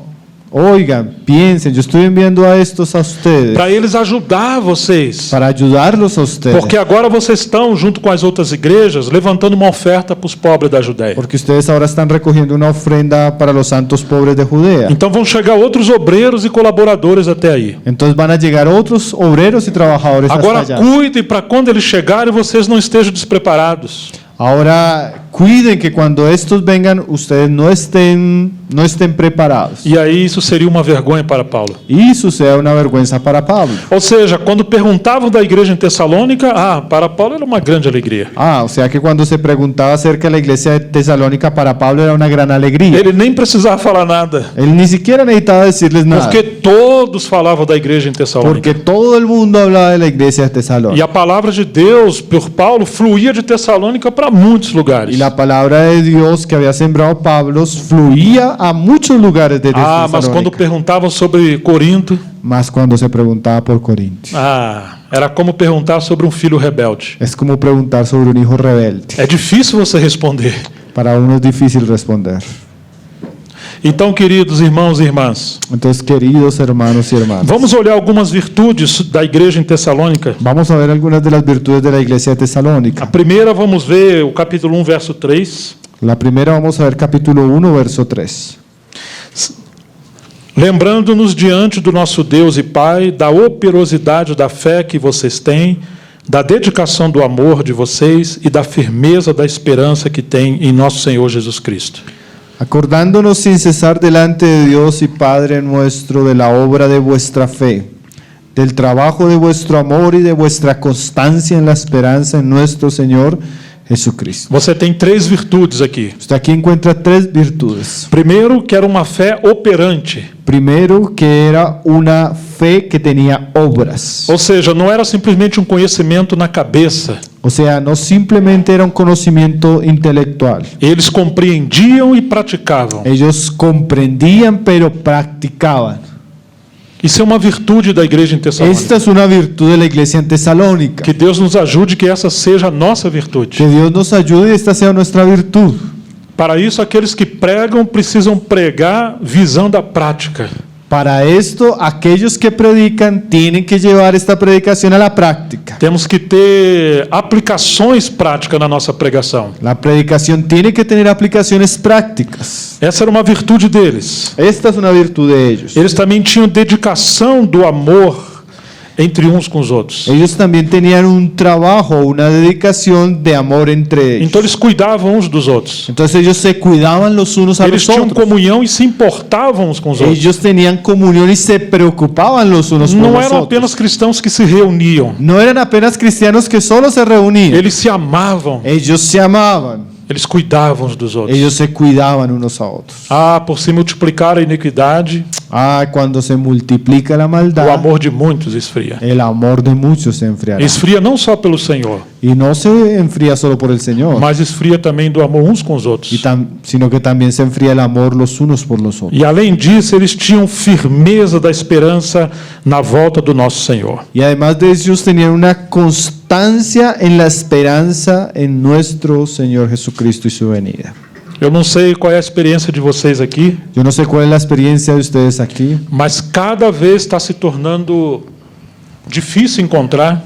oigan, piensen, yo estoy enviando a estos a ustedes para eles ajudar vocês. para ayudarlos a ustedes. Porque agora vocês estão, junto com as outras igrejas, levantando uma oferta para os pobres da Judéia. Porque ustedes ahora están recogiendo una ofrenda para los santos pobres de Judea. Então vão chegar outros obreiros e colaboradores até aí. Entonces van a llegar otros obreros y trabajadores Agora hasta allá. cuidem para quando eles chegarem vocês não estejam despreparados. Ahora cuiden que cuando estos vengan ustedes no estén preparados. E aí isso seria uma vergonha para Paulo. Y eso sea una vergüenza para Pablo. Ou seja, quando perguntavam da igreja em Tessalônica, para Paulo era uma grande alegria. O sea que cuando se preguntaba acerca de la iglesia de Tesalónica, para Pablo era una gran alegría. Ele nem precisava falar nada, Él ni siquiera necesitaba decirles nada. porque todos falavam da igreja em Tessalônica. Porque todo el mundo hablaba de la iglesia de E Tesalónica. a palavra de Deus, por Paulo, fluía de Tessalônica para muitos lugares. Y la palabra de Dios que había sembrado Pablo fluía a muchos lugares de Mas quando Tesalónica. perguntavam sobre Corinto, Más cuando se preguntaba por Corinto. era como perguntar sobre um filho rebelde. Es como preguntar sobre un hijo rebelde. É difícil você responder. Para uno es difícil responder. Então, queridos irmãos e irmãs, Entonces, queridos hermanos y hermanas, vamos olhar algumas virtudes da igreja em Tessalônica. vamos a ver algunas de las virtudes de la iglesia de A Tesalónica. primeira, vamos ver o capítulo 1, verso 3. La primera vamos a ver capítulo 1, verso 3. Lembrando-nos diante do nosso Deus e Pai da operosidade da fé que vocês têm, da dedicação do amor de vocês e da firmeza da esperança que têm em nosso Senhor Jesus Cristo. Acordándonos sin cesar delante de Dios y Padre nuestro de la obra de vuestra fe, del trabajo de vuestro amor y de vuestra constancia en la esperanza en nuestro Señor Jesucristo. Você tem 3 virtudes aqui. Usted aquí encuentra 3 virtudes. Primeiro, que era uma fé operante. Primero, que era una fe que tenía obras. Ou seja, não era simplesmente um conhecimento na cabeça. O sea, no simplemente era un conocimiento intelectual. Eles compreendiam e praticavam. Ellos comprendían, pero practicaban. Isso é uma virtude da igreja em Tessalônica. Esta es una virtud de la iglesia en Tesalónica. Que Deus nos ajude que essa seja a nossa virtude. Que Dios nos ayude y esta sea nuestra virtud. Para isso, aqueles que pregam precisam pregar visando a prática. Para esto, aquellos que predican tienen que llevar esta predicación a la práctica. Temos que ter aplicações práticas na nossa pregação. La predicación tiene que tener aplicaciones prácticas. Essa era uma virtude deles. Esta es una virtud de ellos. Eles também tinham dedicação do amor entre uns com os outros. Ellos también tenían un trabajo, una dedicación de amor entre ellos. Então eles cuidavam uns dos outros. Entonces ellos se cuidaban los unos a Eles los tinham otros. comunhão e se importavam uns com os outros. Ellos tenían comunión y se preocupaban los unos por Não los eram otros. apenas cristãos que se reuniam. No eran apenas cristianos que solo se reunían. Eles se amavam. Ellos se amaban. Eles cuidavam uns dos outros. Ellos se cuidaban unos a otros. Ah, por se multiplicar a iniquidade, Cuando se multiplica la o maldad, amor de muitos esfria. el amor de muchos se enfriará. Esfria não só pelo Senhor, Y no se enfría solo por el Señor, mas esfria também do amor uns com os outros. sino que también se enfría el amor los unos por los otros. E além disso, eles tinham firmeza da esperança na volta do nosso Senhor. Y además de ellos tenían una constancia en la esperanza en nuestro Señor Jesucristo y su venida. Eu não sei qual é a experiência de vocês aqui, Yo no sé cuál es la experiencia de ustedes aquí, mas cada vez está se tornando difícil encontrar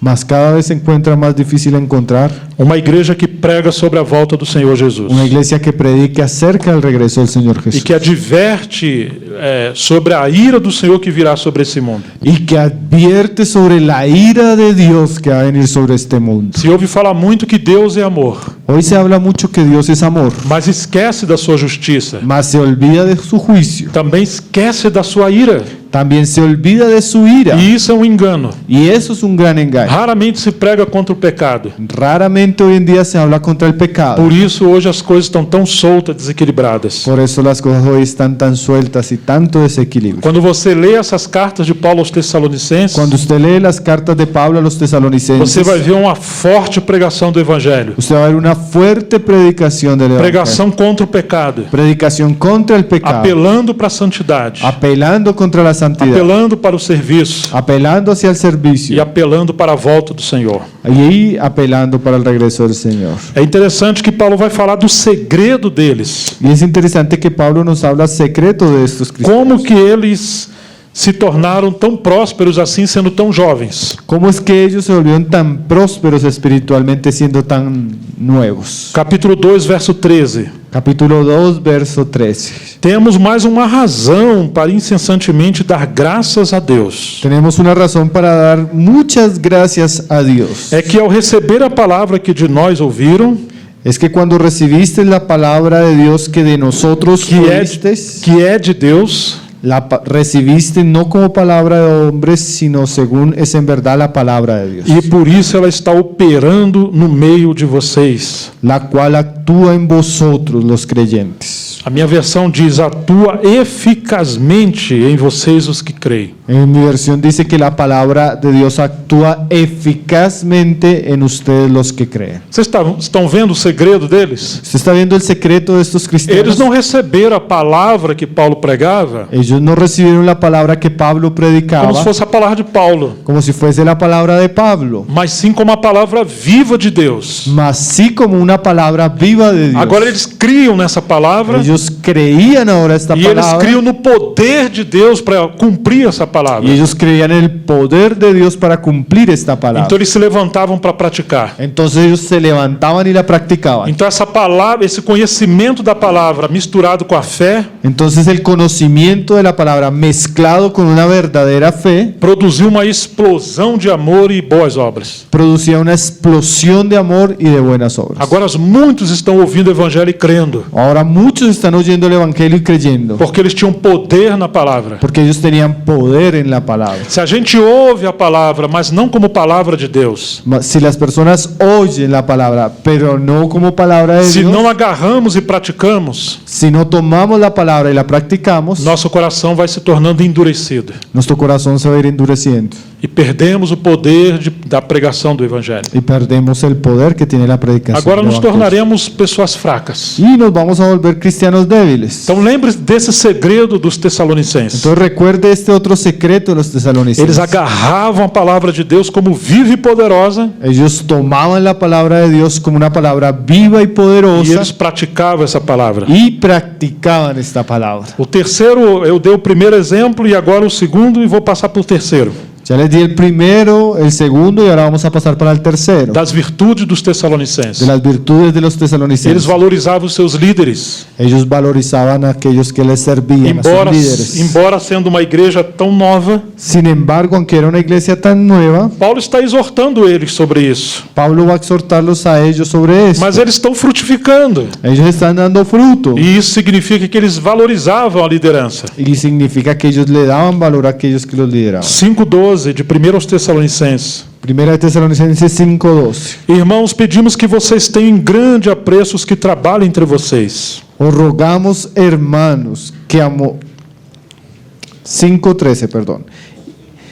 mas cada vez se encuentra más difícil encontrar uma igreja que prega sobre a volta do Senhor Jesus una iglesia que predique acerca del regreso del Señor e Jesús que adverte sobre a ira do Senhor que virá sobre esse mundo. y que advierte sobre la ira de Dios que va a venir sobre este mundo. Se ouve falar muito que Deus é amor, Hoy se habla mucho que Dios es amor, mas esquece da sua justiça. mas se olvida de su juicio, Também esquece da sua ira. también se olvida de su ira, E isso é um engano. y eso es un gran engaño. Raramente se prega contra o pecado. Raramente hoy en día se habla contra el pecado. Por isso hoje as coisas estão tão soltas, desequilibradas. Por eso las cosas hoy están tan sueltas y tanto desequilibrio. Quando você lê essas cartas de Paulo aos Tessalonicenses, Cuando usted lee las cartas de Pablo a los você tesalonicenses, vai ver uma forte pregação do Evangelho. usted va a ver una fuerte predicación del Evangelio. Pregação contra o pecado. Predicación contra el pecado, Apelando para a santidade. apelando contra la santidad, Apelando para o serviço. apelando hacia el E servicio apelando para a volta do Senhor. y apelando para el regreso del Señor. É interessante que Paulo vai falar do segredo deles. Y es interesante que Pablo nos habla secreto de estos cristianos. Como que eles se tornaram tão prósperos assim, sendo tão jovens. ¿Cómo es que ellos se volvieron tan prósperos espiritualmente siendo tan nuevos? Capítulo 2, verso 13. Capítulo 2, verso 13. Temos mais uma razão para incessantemente dar graças a Deus. Tenemos una razón para dar muchas gracias a Dios. É que ao receber a palavra que de nós ouviram, Es que cuando recibiste la palabra de Dios que de nosotros que é de Deus, recibiste no como palabra de hombres, sino según es en verdad la palabra de Dios, e por isso ela está operando no meio de vocês. la cual actúa en vosotros los creyentes. A minha versão diz: atua eficazmente em vocês os que creem. En mi versión dice que la palabra de Dios actúa eficazmente en ustedes los que creen. Vocês estão vendo o segredo deles? ¿Usted está viendo el secreto de estos cristianos? Eles não receberam a palavra que Paulo pregava Ellos no recibieron la palabra que Pablo predicaba como se fosse a palavra de Paulo, como si fuese la palabra de Pablo, mas sim como a palavra viva de Deus. mas sí como una palabra viva de Dios. Agora eles criam nessa palavra Ellos creían ahora esta e eles palabra criam no poder de Deus para cumprir essa palavra. y ellos creían en el poder de Dios para cumplir esta palabra. Então eles se levantavam para praticar. Entonces ellos se levantaban y la practicaban. Então essa palavra, esse conhecimento da palavra misturado com a fé, Entonces el conocimiento de la palabra mezclado con una verdadera fe produziu uma explosão de amor e boas obras. producía una explosión de amor y de buenas obras. Agora muitos estão ouvindo o evangelho e crendo, Ahora muchos están oyendo el evangelio y creyendo porque eles tinham poder na palavra. porque ellos tenían poder en la palabra. Se a gente ouve a palavra, mas não como palavra de Deus, Si las personas oyen la palabra, pero no como palabra de se Dios, não agarramos e praticamos, si no tomamos la palabra y la practicamos, nosso coração vai se tornando endurecido. nuestro corazón se va a ir endureciendo. E perdemos o poder da pregação do Evangelho. y perdemos el poder que tiene la predicación Agora del nos evangelio. tornaremos pessoas fracas. Y nos vamos a volver cristianos débiles. Então lembre-se desse segredo dos Tessalonicenses. Entonces recuerde este otro secreto de los Eles tesalonicenses. agarravam a palavra de Deus como viva e poderosa Ellos tomaban la palabra de Dios como una palabra viva y e poderosa eles praticavam essa palavra. y practicaban esta palabra. O terceiro, eu dei o primeiro exemplo e agora o segundo e vou passar para o terceiro. Ya les di el primero, el segundo y ahora vamos a pasar para el tercero. Das virtudes dos Tessalonicenses. De las virtudes de los Eles tesalonicenses. valorizavam os seus líderes. Ellos valorizaban a aquellos que les servían, a sus líderes. Embora sendo uma igreja tão nova, Sin embargo, aunque era una iglesia tan nueva, Paulo está exortando eles sobre isso. Pablo va a exhortarlos a ellos sobre esto. Mas eles estão frutificando. Ellos están dando fruto E isso significa que eles valorizavam a liderança. y significa que ellos le daban valor a aquellos que los lideraban. 5:12 de 1 aos Tessalonicenses. Primera de Tesalonicenses 5:12. Irmãos, pedimos que vocês tenham em grande apreço os que trabalham entre vocês. Os rogamos, hermanos, que 5:13, perdón.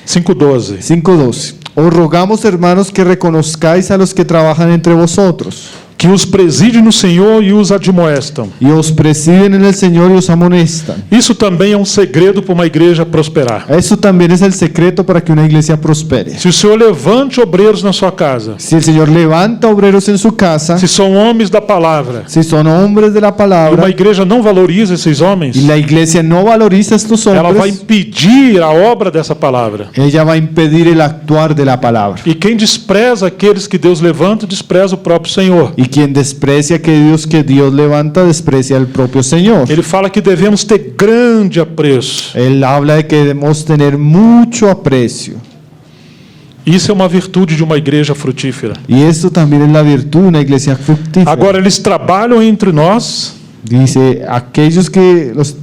5:12. 5:12. Os rogamos, hermanos, que reconozcáis a los que trabajan entre vosotros Que os preside no Senhor e os admoestam. y os presiden en el Señor y os amonestan. Isso também é um segredo para uma igreja prosperar. Eso también es el secreto para que una iglesia prospere. Se o Senhor levante obreiros na sua casa, Si el Señor levanta obreros en su casa, se são homens da palavra, si son hombres de la e uma palabra, igreja não valoriza esses homens, y la iglesia no valoriza a estos ela vai hombres, impedir a obra dessa palavra. ella va a impedir el actuar de la palabra. E quem despreza aqueles que Deus levanta, despreza o próprio Senhor. Y quien desprecia que Dios levanta, desprecia al propio Señor. Ele fala que devemos ter grande apreço. Él habla de que debemos tener mucho aprecio. Isso é uma virtude de uma igreja frutífera. Y esto también es la virtud de una iglesia fructífera. Agora, eles trabalham entre nós, Dice, aquellos los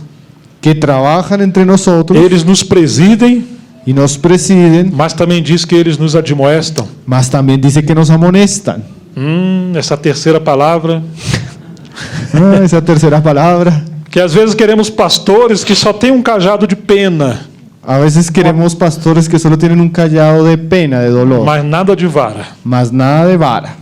que trabajan entre nosotros eles nos presidem, y nos presiden, mas também diz que eles nos admoestam. mas también dice que nos amonestan. Essa terceira palavra, Esa tercera palabra. que às vezes queremos pastores que só têm um cajado de pena, A veces queremos pastores que solo tienen un callado de pena, de dolor, mas nada de vara. mas nada de vara.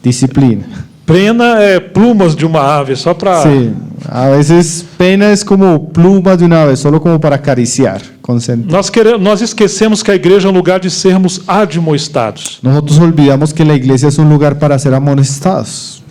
Disciplina. Pena é plumas de uma ave, só para... Sí, a veces pena es como plumas de una ave, solo como para acariciar, consentir. Nós esquecemos que a igreja é um lugar de sermos admoestados. Nosotros olvidamos que la iglesia es un lugar para ser amonestados.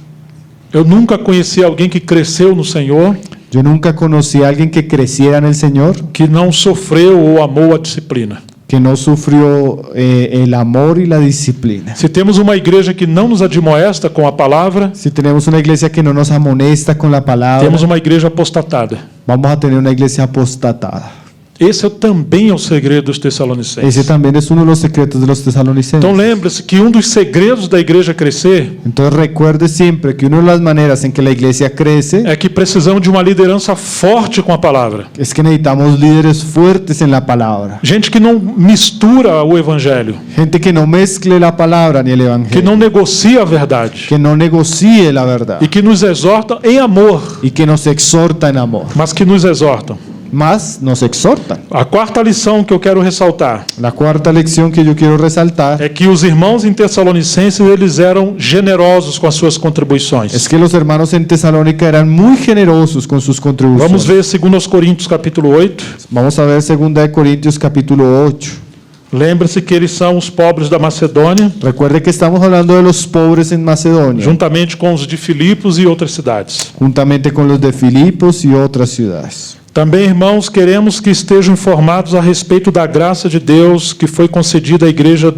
Eu nunca conheci alguém que cresceu no Senhor, Yo nunca conocí a alguien que creciera en el Señor, que não sofreu ou amou a disciplina. que no sufrió el amor y la disciplina. Se temos uma igreja que não nos admoesta com a palavra, Si tenemos una iglesia que no nos amonesta con la palabra, temos uma igreja apostatada. vamos a tener una iglesia apostatada. Esse também é o segredo dos Tessalonicenses. Ese también es uno de los secretos de los tesalonicenses. Então lembre-se que um dos segredos da igreja crescer Entonces recuerde siempre que una de las maneras en que la iglesia crece é que precisamos de uma liderança forte com a palavra. es que necesitamos líderes fuertes en la palabra. Gente que não mistura o evangelho, Gente que no mezcle la palabra ni el que evangelio. não negocia a verdade Que no negocie la verdad. e que nos exortam em amor, Y que nos exhorta en amor. mas que nos exortam. Más nos exhortan. A quarta lição que eu quero ressaltar La cuarta lección que yo quiero resaltar é que os irmãos em Tessalonicenses eles eram generosos com as suas es contribuições. que los hermanos en Tesalónica eran muy generosos con sus Vamos contribuciones. ver 2 Coríntios capítulo 8. Vamos a ver 2 de Corintios capítulo 8. Lembre-se que eles são os pobres da Macedônia, Recuerde que estamos hablando de los pobres en Macedonia, juntamente com os de Filipos e outras cidades. juntamente con los de Filipos y otras ciudades. Também, irmãos, queremos que estejam informados a respeito da graça de Deus que foi concedida à igreja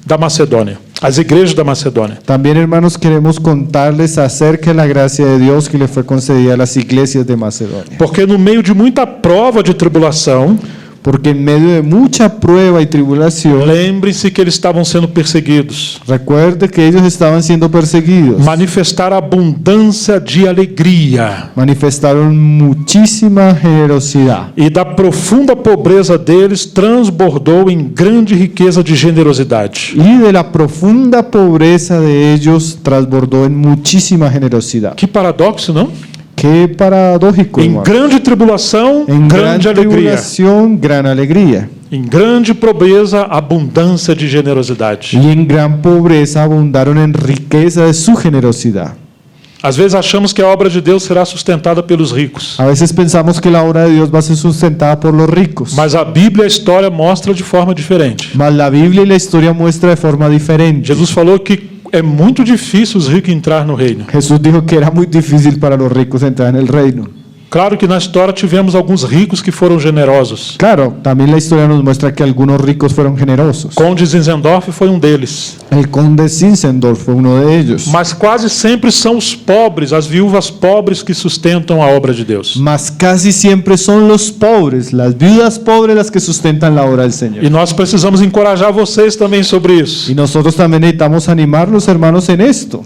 da Macedônia, às igrejas da Macedônia. También, hermanos, queremos contarles acerca de la gracia de Dios que le fue concedida a las iglesias de Macedonia. Porque no meio de muita prova de tribulação, Porque en medio de mucha prueba y tribulación, lembrem-se que eles estavam sendo perseguidos. recuerde que ellos estaban siendo perseguidos. Manifestar abundância de alegria. Manifestaron muchísima generosidad. E da profunda pobreza deles transbordou em grande riqueza de generosidade. Y de la profunda pobreza de ellos transbordó en muchísima generosidad. Que paradoxo, não? Qué paradójico, Em hermano. grande tribulação, En gran grande alegria. tribulación, gran alegría. Em grande pobreza, abundância de generosidade. y en gran pobreza abundaron en riqueza de su generosidad. Às vezes achamos que a obra de Deus será sustentada pelos ricos. A veces pensamos que la obra de Dios va a ser sustentada por los ricos, Mas a Bíblia e a história mostram de forma diferente. mas la Biblia y la historia muestra de forma diferente. Jesus falou que é muito difícil os ricos entrar no reino. Jesús dijo que era muy difícil para los ricos entrar en el reino. Claro que na história tivemos alguns ricos que foram generosos. Claro, también la historia nos muestra que algunos ricos fueron generosos. Conde Zinzendorf foi deles. El conde Zinzendorf fue uno de ellos. Mas quase sempre são os pobres, as viúvas pobres que sustentam a obra de Deus. Mas casi siempre son los pobres, las viudas pobres las que sustentan la obra del Señor. E nós precisamos encorajar vocês também sobre isso. Y nosotros también necesitamos animar a los hermanos en esto.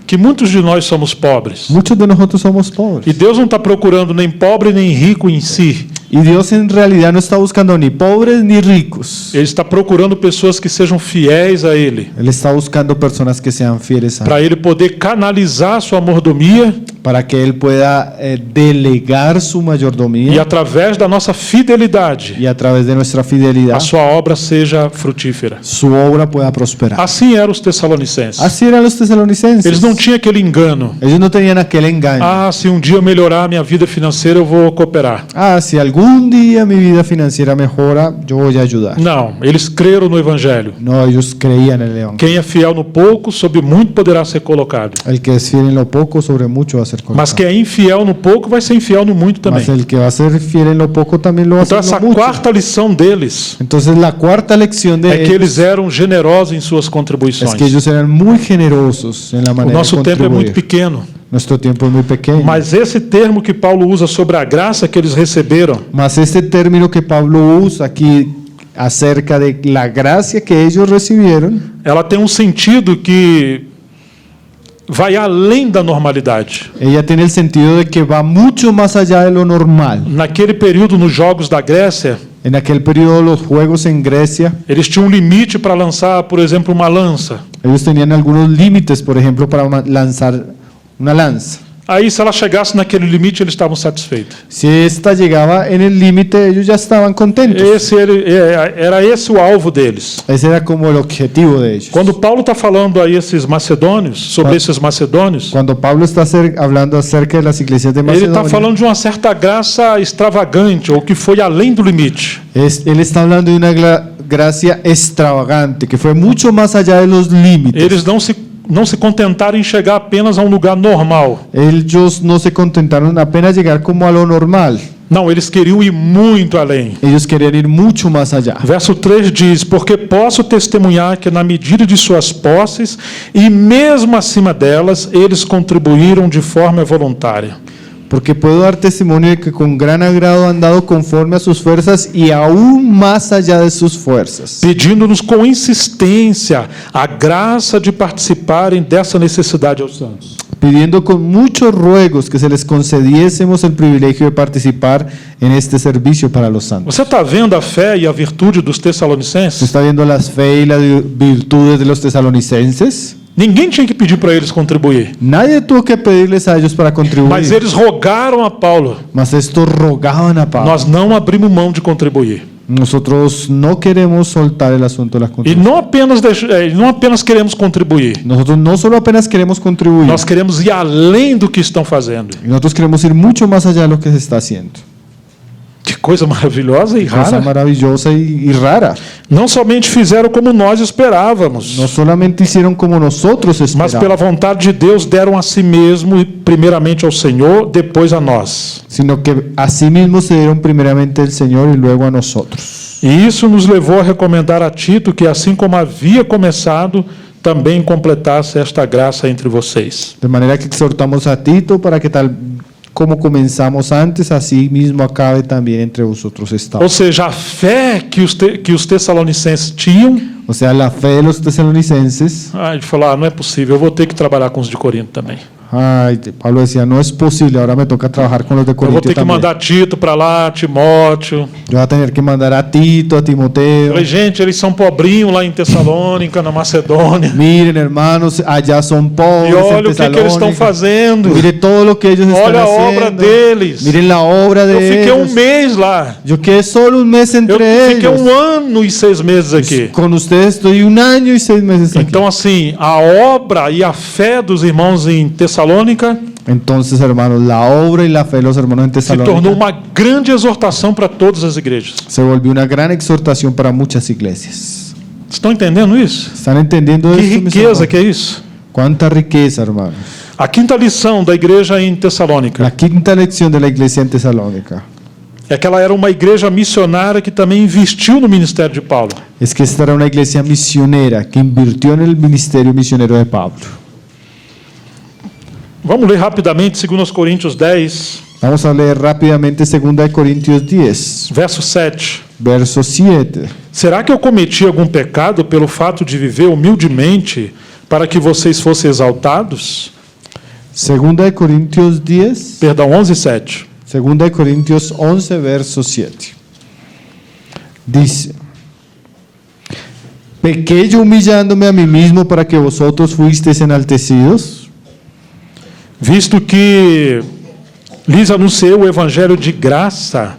Que muitos de nós somos pobres. Muchos de nosotros somos pobres. E Deus não está procurando nem pobre nem rico em si. Y Dios en realidad no está buscando ni pobres ni ricos. Ele está procurando pessoas que sejam fiéis a Ele. Él está buscando personas que sean fieles a Él, Para Ele poder canalizar sua mordomia para que Él pueda delegar su e mayordomía através da nossa fidelidade y a través de nuestra fidelidad a sua obra seja frutífera. su obra pueda prosperar. Assim eram os Tessalonicenses. Así eran los tesalonicenses. Eles não tinham aquele engano. Ellos no tenían aquel engaño. Ah, se um dia eu melhorar a minha vida financeira, eu vou cooperar. Si algún día mi vida financiera mejora, yo voy a ayudar. Não, eles creram no Evangelho. No, ellos creían en el Evangelio. Quem é fiel no pouco, sobre muito poderá ser colocado. El que es fiel en lo poco, sobre mucho va a ser colocado. Mas quem é infiel no pouco, vai ser infiel no muito também. Mas el que va a ser fiel en lo poco también lo va a Então, ser essa en lo mucho. quarta lição deles Entonces la cuarta lección de é que ellos eles eram generosos em suas es contribuições. que ellos eran muy generosos en la O manera de nosso tempo é muito contribuir. pequeno. Nuestro tiempo es muy pequeño. Mas esse termo que Paulo usa sobre a graça que eles receberam, Mas este término que Pablo usa aquí acerca de la gracia que ellos recibieron, ela tem um sentido que vai além da normalidade. ella tiene el sentido de que va mucho más allá de lo normal. Naquele período, nos Jogos da Grécia, En aquel periodo los juegos en Grecia, eles tinham um limite para lançar, por exemplo, uma lança. ellos tenían algunos límites, por ejemplo, para lanzar una lanza. Aí, se ela chegasse naquele limite, eles estavam satisfeitos. Si esta llegaba en el límite, ellos ya estaban contentos. Era esse o alvo deles. Ese era como el objetivo de ellos. Quando Paulo está falando a esses macedônios, sobre esses macedônios, Cuando Pablo está hablando acerca de las iglesias de ele está Macedonia, falando de uma certa graça extravagante, ou que foi além do limite. él está hablando de una gracia extravagante, que fue mucho más allá de los límites. Eles não se contentaram em chegar apenas a um lugar normal. Ellos no se contentaron apenas llegar como a lo normal. Não, eles queriam ir muito além. Ellos querían ir mucho más allá. Verso 3 diz: porque posso testemunhar que na medida de suas posses e mesmo acima delas, eles contribuíram de forma voluntária. Porque puedo dar testimonio de que con gran agrado han dado conforme a sus fuerzas y aún más allá de sus fuerzas, Pedindo-nos com insistência a graça de participarem dessa necessidade aos santos. pidiendo con muchos ruegos que se les concediésemos el privilegio de participar en este servicio para los santos. Você está vendo a fé e a virtude dos ¿Se Tessalonicenses? está viendo las fe y las virtudes de los tesalonicenses? Ninguém tinha que pedir para eles contribuir. Nadie tuvo que pedirles a ellos para Mas contribuir, eles rogaram a Paulo: mas estos rogaban a Pablo. nós não abrimos mão de contribuir. Nosotros no queremos soltar el asunto de la E contribución. não apenas queremos contribuir, Nosotros no solo apenas queremos contribuir, nós queremos ir além do que estão fazendo. nosotros queremos ir mucho más allá de lo que se está haciendo. Que coisa maravilhosa e Cosa rara. maravillosa y rara. Não somente fizeram como nós esperávamos, No solamente hicieron como nosotros mas esperábamos, pela vontade de Deus deram a si mesmo, e primeiramente ao Senhor, depois a nós. sino que a sí mismos se dieron primeramente el Señor y luego a nosotros. E isso nos levou a recomendar a Tito que, assim como havia começado, também completasse esta graça entre vocês. De manera que exhortamos a Tito para que tal como comenzamos antes, así mismo acabe también entre vosotros Ou estado. seja, a fé que os Tessalonicenses tinham, O sea, la fe de los tesalonicenses, ele falou: não é possível, eu vou ter que trabalhar com os de Corinto também. Ay, Pablo decía, no es posible, ahora me toca trabajar con los de Eu vou Corintio ter que también. mandar Tito para lá, Timóteo. Yo voy a tener que mandar a Tito, a Eu Timoteo. falei, gente, eles são pobrinhos lá em Tessalônica, na Macedônia. Miren, hermanos, allá son E pobres en olha o que eles estão Tesalónica. fazendo. Mire todo lo que ellos están Olha a obra haciendo. deles. Miren la obra de Eu fiquei ellos. mês lá. Yo quedé solo un mes Eu entre fiquei ellos. ano e 6 meses aqui. Con ustedes estoy 1 año y 6 meses aquí. Então, assim, a obra e a fé dos irmãos em Tessalônica Entonces, hermanos, la obra y la fe de los hermanos en se tornou Tesalónica uma grande exortação para todas as igrejas. se volvió una gran exhortación para muchas iglesias. Estão entendendo isso? ¿Están entendiendo Que esto, mis riqueza hermanos? que é isso. Cuánta riqueza, hermanos. A quinta lição da igreja em Tessalônica La quinta lección de la iglesia en Tesalónica é que ela era uma igreja missionária que também investiu no ministério de Paulo. es que esta era una iglesia misionera que invirtió en el ministerio misionero de Pablo. Vamos ler rapidamente 2 Coríntios 10, Vamos a leer rápidamente 2 Corintios 10, verso 7. verso 7. Será que eu cometi algum pecado pelo fato de viver humildemente para que vocês fossem exaltados? 2 Corintios 10, Perdão, 11, 7. 2 Corintios 11, verso 7. Dice: ¿Pequé yo humillándome a mí mismo para que vosotros fuisteis enaltecidos? Visto que lhes anunciei o evangelho de graça,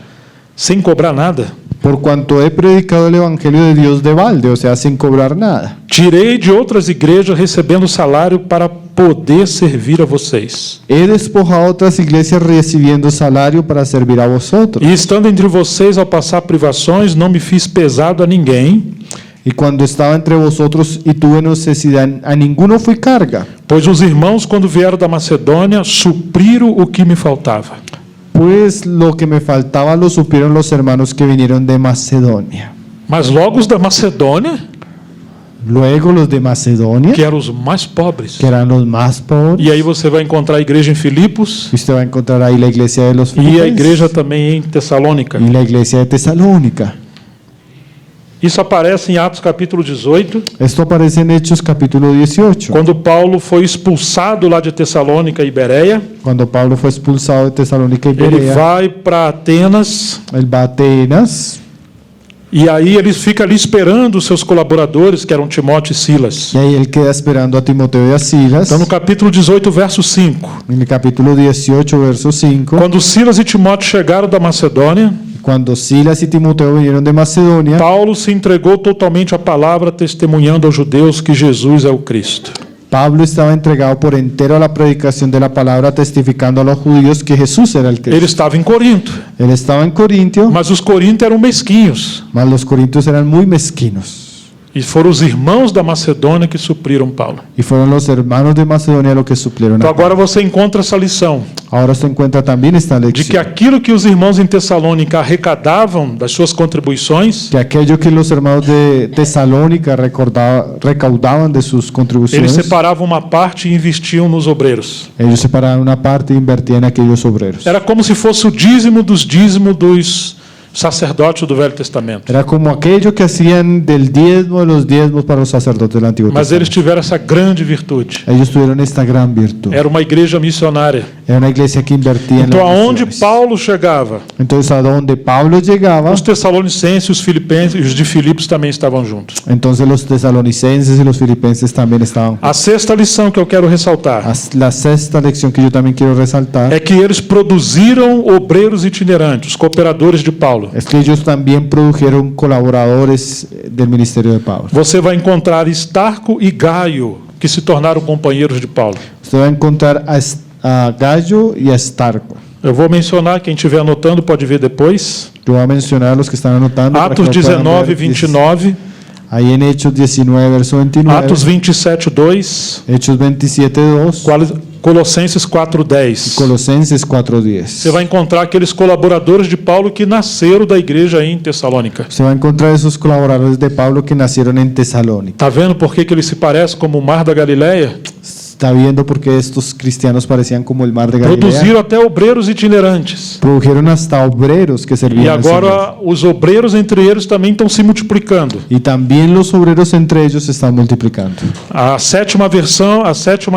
sem cobrar nada. Por cuanto he predicado el evangelio de Dios de balde, o sea, sin cobrar nada. Tirei de outras igrejas recebendo salário para poder servir a vocês. He despojado a otras iglesias recibiendo salario para servir a vosotros. E estando entre vocês ao passar privações, não me fiz pesado a ninguém, Y cuando estaba entre vosotros y tuve necesidad, a ninguno fui carga. pois os irmãos, quando vieram da Macedônia, supriram o que me faltava. Pues lo que me faltaba lo supieron los hermanos que vinieron de Macedonia. Mas logo os da Macedônia, Luego los de Macedonia, que eram os mais pobres. que eran los más pobres. E aí você vai encontrar a igreja em Filipos Y usted va a encontrar ahí la iglesia de los e a Filipenses igreja também em Tessalônica. y la iglesia de Tesalónica. Isso aparece em Atos capítulo 18, Esto aparece en Hechos capítulo 18. quando Paulo foi expulsado lá de Tessalônica e Bereia. Cuando Pablo fue expulsado de Tesalónica y Ele Berea, vai para Atenas él va a Atenas e aí ele fica ali esperando os seus colaboradores, que eram Timóteo e Silas. y ahí él queda esperando a Timoteo y a Silas. Então no capítulo 18, verso 5. En el capítulo 18, verso 5, Quando Silas e Timóteo chegaram da Macedônia, cuando Silas y Timoteo vinieron de Macedonia, Paulo se entregou totalmente à palavra, testemunhando aos judeus que Jesus é o Cristo. Pablo estaba entregado por entero a la predicación de la palabra, testificando a los judíos que Jesús era el Cristo. Ele estava em Corinto, Él estaba en Corintio, mas os coríntios eram mesquinhos. mas los corintios eran muy mezquinos. E foram os irmãos da Macedônia que supriram Paulo. Y fueron los hermanos de Macedonia los que suplieron Então a Pablo. agora você encontra essa lição Ahora se encuentra también esta de que lección, aquilo que os irmãos em Tessalônica arrecadavam das suas contribuições, que aquello que los hermanos de Tesalónica recaudaban de sus eles contribuciones, separavam uma parte e investiam nos obreiros. ellos separaban una parte e invertían en aquellos obreros. Era como se fosse o dízimo dos dos sacerdotes do Velho Testamento. Era como aquello que hacían del diezmo de los diezmos para los sacerdotes del Antiguo Mas eles Testamento. tiveram essa grande virtude. Ellos tuvieron esta gran virtud. Era uma igreja missionária. Era una iglesia que invertía en Então, las aonde misiones. Paulo chegava, Entonces, a donde Pablo llegaba, os tessalonicenses, os filipenses e os de Filipos também estavam juntos. entonces los tesalonicenses y los filipenses también estaban. A sexta lição que eu quero ressaltar La sexta lección que yo también quiero resaltar é que eles produziram obreiros itinerantes, os cooperadores de Paulo. es que ellos también produjeron colaboradores del ministerio de Pablo. Você vai encontrar Estarco e Gaio, que se tornaram companheiros de Paulo. Usted va a encontrar a Gallo y a Starco. Eu vou mencionar, quem estiver anotando pode ver depois. Yo voy a mencionar a los que están anotando. para que Atos lo puedan 19, ver. 29, Ahí en Hechos 19, verso 29. Atos 27, 2, Hechos 27, 2. Colossenses 4:10. Colosenses 4:10. Você vai encontrar aqueles colaboradores de Paulo que nasceram da igreja aí em Tessalônica. Se va a encontrar esos colaboradores de Pablo que nacieron en Tesalónica. Tá vendo por que eles se parecem como o mar da Galileia? Está viendo por qué estos cristianos parecían como el mar de Galilea. Produziram até obreiros itinerantes. Produjeron hasta obreros que E servían al Señor. agora os obreiros entre eles também estão se multiplicando. Y también los obreros entre ellos se están multiplicando. A sétima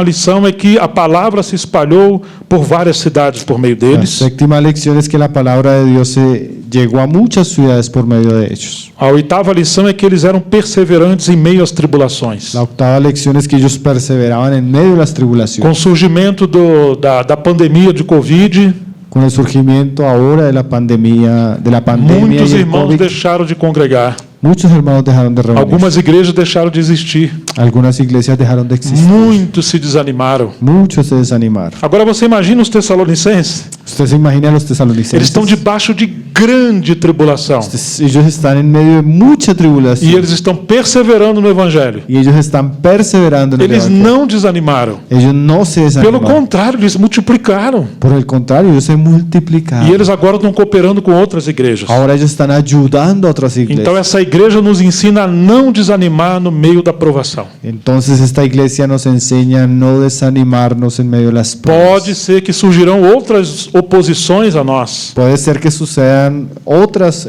lição é que a palavra se espalhou por várias cidades por meio La deles. séptima lección es que la palabra de Dios se llegó a muchas ciudades por medio de ellos. A oitava lição é que eles eram perseverantes em meio às tribulações. La octava lección es que ellos perseveraban en medio de las Com o tribulaciones. surgimento da pandemia de Covid, Con el surgimiento ahora de la pandemia muitos y el irmãos COVID, deixaram de congregar. muchos hermanos dejaron de reunirse. Algumas igrejas deixaram de existir. Algunas iglesias dejaron de existir. Muitos se desanimaram. Muchos se desanimaron. Agora você imagina os Tessalonicenses? Usted se imagina a los Eles tesalonicenses. estão debaixo de grande tribulação. Ellos están en medio de mucha E tribulación. eles estão perseverando no Evangelho. Y ellos están perseverando en el Eles evangelio. não desanimaram. Ellos no se Pelo desanimaron. contrário, eles multiplicaram. Por el contrario, ellos se multiplicaron. E eles agora estão cooperando com outras igrejas. Ahora ellos están ayudando a otras iglesias. Então essa igreja nos ensina a não desanimar no meio da provação. Entonces esta iglesia nos enseña a no desanimarnos en medio de las pruebas. Pode ser que surgirão outras oposições a nós. Puede ser que sucedan otras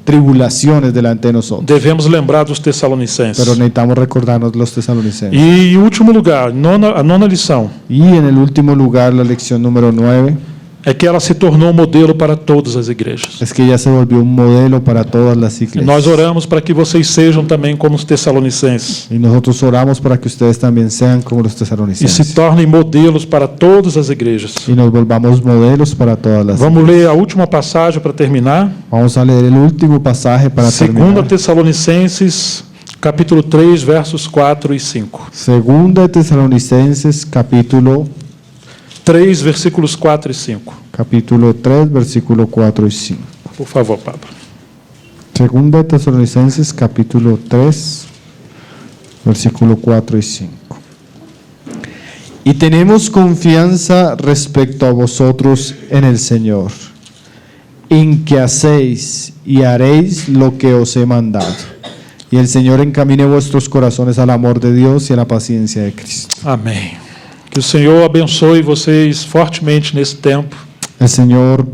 tribulaciones delante de nosotros. Devemos lembrar dos Pero Tessalonicenses. necesitamos recordarnos los tesalonicenses. E em último lugar, a nona lição Y en el último lugar, la lección número 9, é que ela se tornou um modelo para todas as igrejas. es que ya se volvió un modelo para todas las E iglesias. nós oramos para que vocês sejam também como os Tessalonicenses Y nosotros oramos para que ustedes también sean como los e se tesalonicenses. tornem modelos para todas as igrejas. Y nos volvamos modelos para todas las Vamos ler a última passagem para terminar. Vamos a leer el último pasaje para Segunda terminar. Tessalonicenses, capítulo 3, versos 4 e 5. Segunda de Tesalonicenses, capítulo 3, versículos 4 e 5. 3, versículo 4 y 5. Por favor, Pablo. Segunda de Tesalonicenses, capítulo 3, versículo 4 y 5. Y tenemos confianza respecto a vosotros en el Señor, en que hacéis y haréis lo que os he mandado. Y el Señor encamine vuestros corazones al amor de Dios y a la paciencia de Cristo. Amém. Que o Senhor abençoe vocês fortemente nesse tempo. El Señor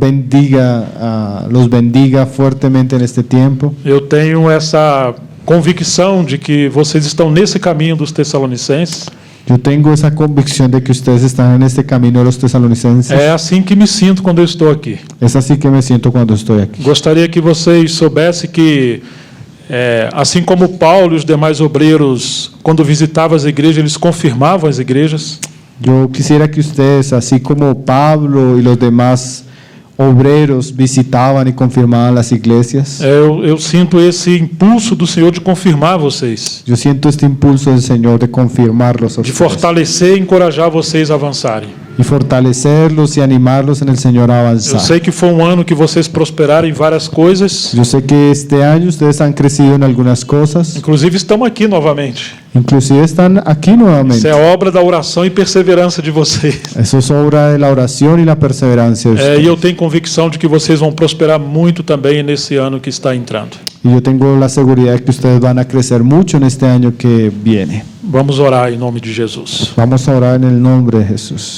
los bendiga fuertemente en este tiempo. Eu tenho essa convicção de que vocês estão nesse caminho dos Tessalonicenses. Yo tengo esa convicción de que ustedes están en este camino de los tesalonicenses. É assim que me sinto quando eu estou aqui. Es así que me siento cuando estoy aquí. Gostaria que vocês soubessem que, assim como Paulo e os demais obreiros, quando visitavam as igrejas, eles confirmavam as igrejas. Yo quisiera que ustedes, así como Pablo y los demás obreros visitaban y confirmaban las iglesias, Eu sinto esse impulso do Senhor de confirmar vocês, yo siento este impulso del Señor de confirmarlos a de ustedes, fortalecer e encorajar vocês a avançarem. y fortalecerlos y animarlos en el Señor a Eu avanzar. sei que foi um ano que vocês prosperaram em várias coisas, Yo sé que este año ustedes han crecido en algunas cosas, inclusive estamos aqui novamente. inclusive están aquí Isso nuevamente. é obra da oração e perseverança de vocês. Eso es obra de la oración y la perseverancia de E ustedes. eu tenho convicção de que vocês vão prosperar muito também nesse ano que está entrando. Y yo tengo la seguridad que ustedes van a crecer mucho en este año que viene. Vamos orar em nome de Jesus. Vamos a orar en el nombre de Jesús.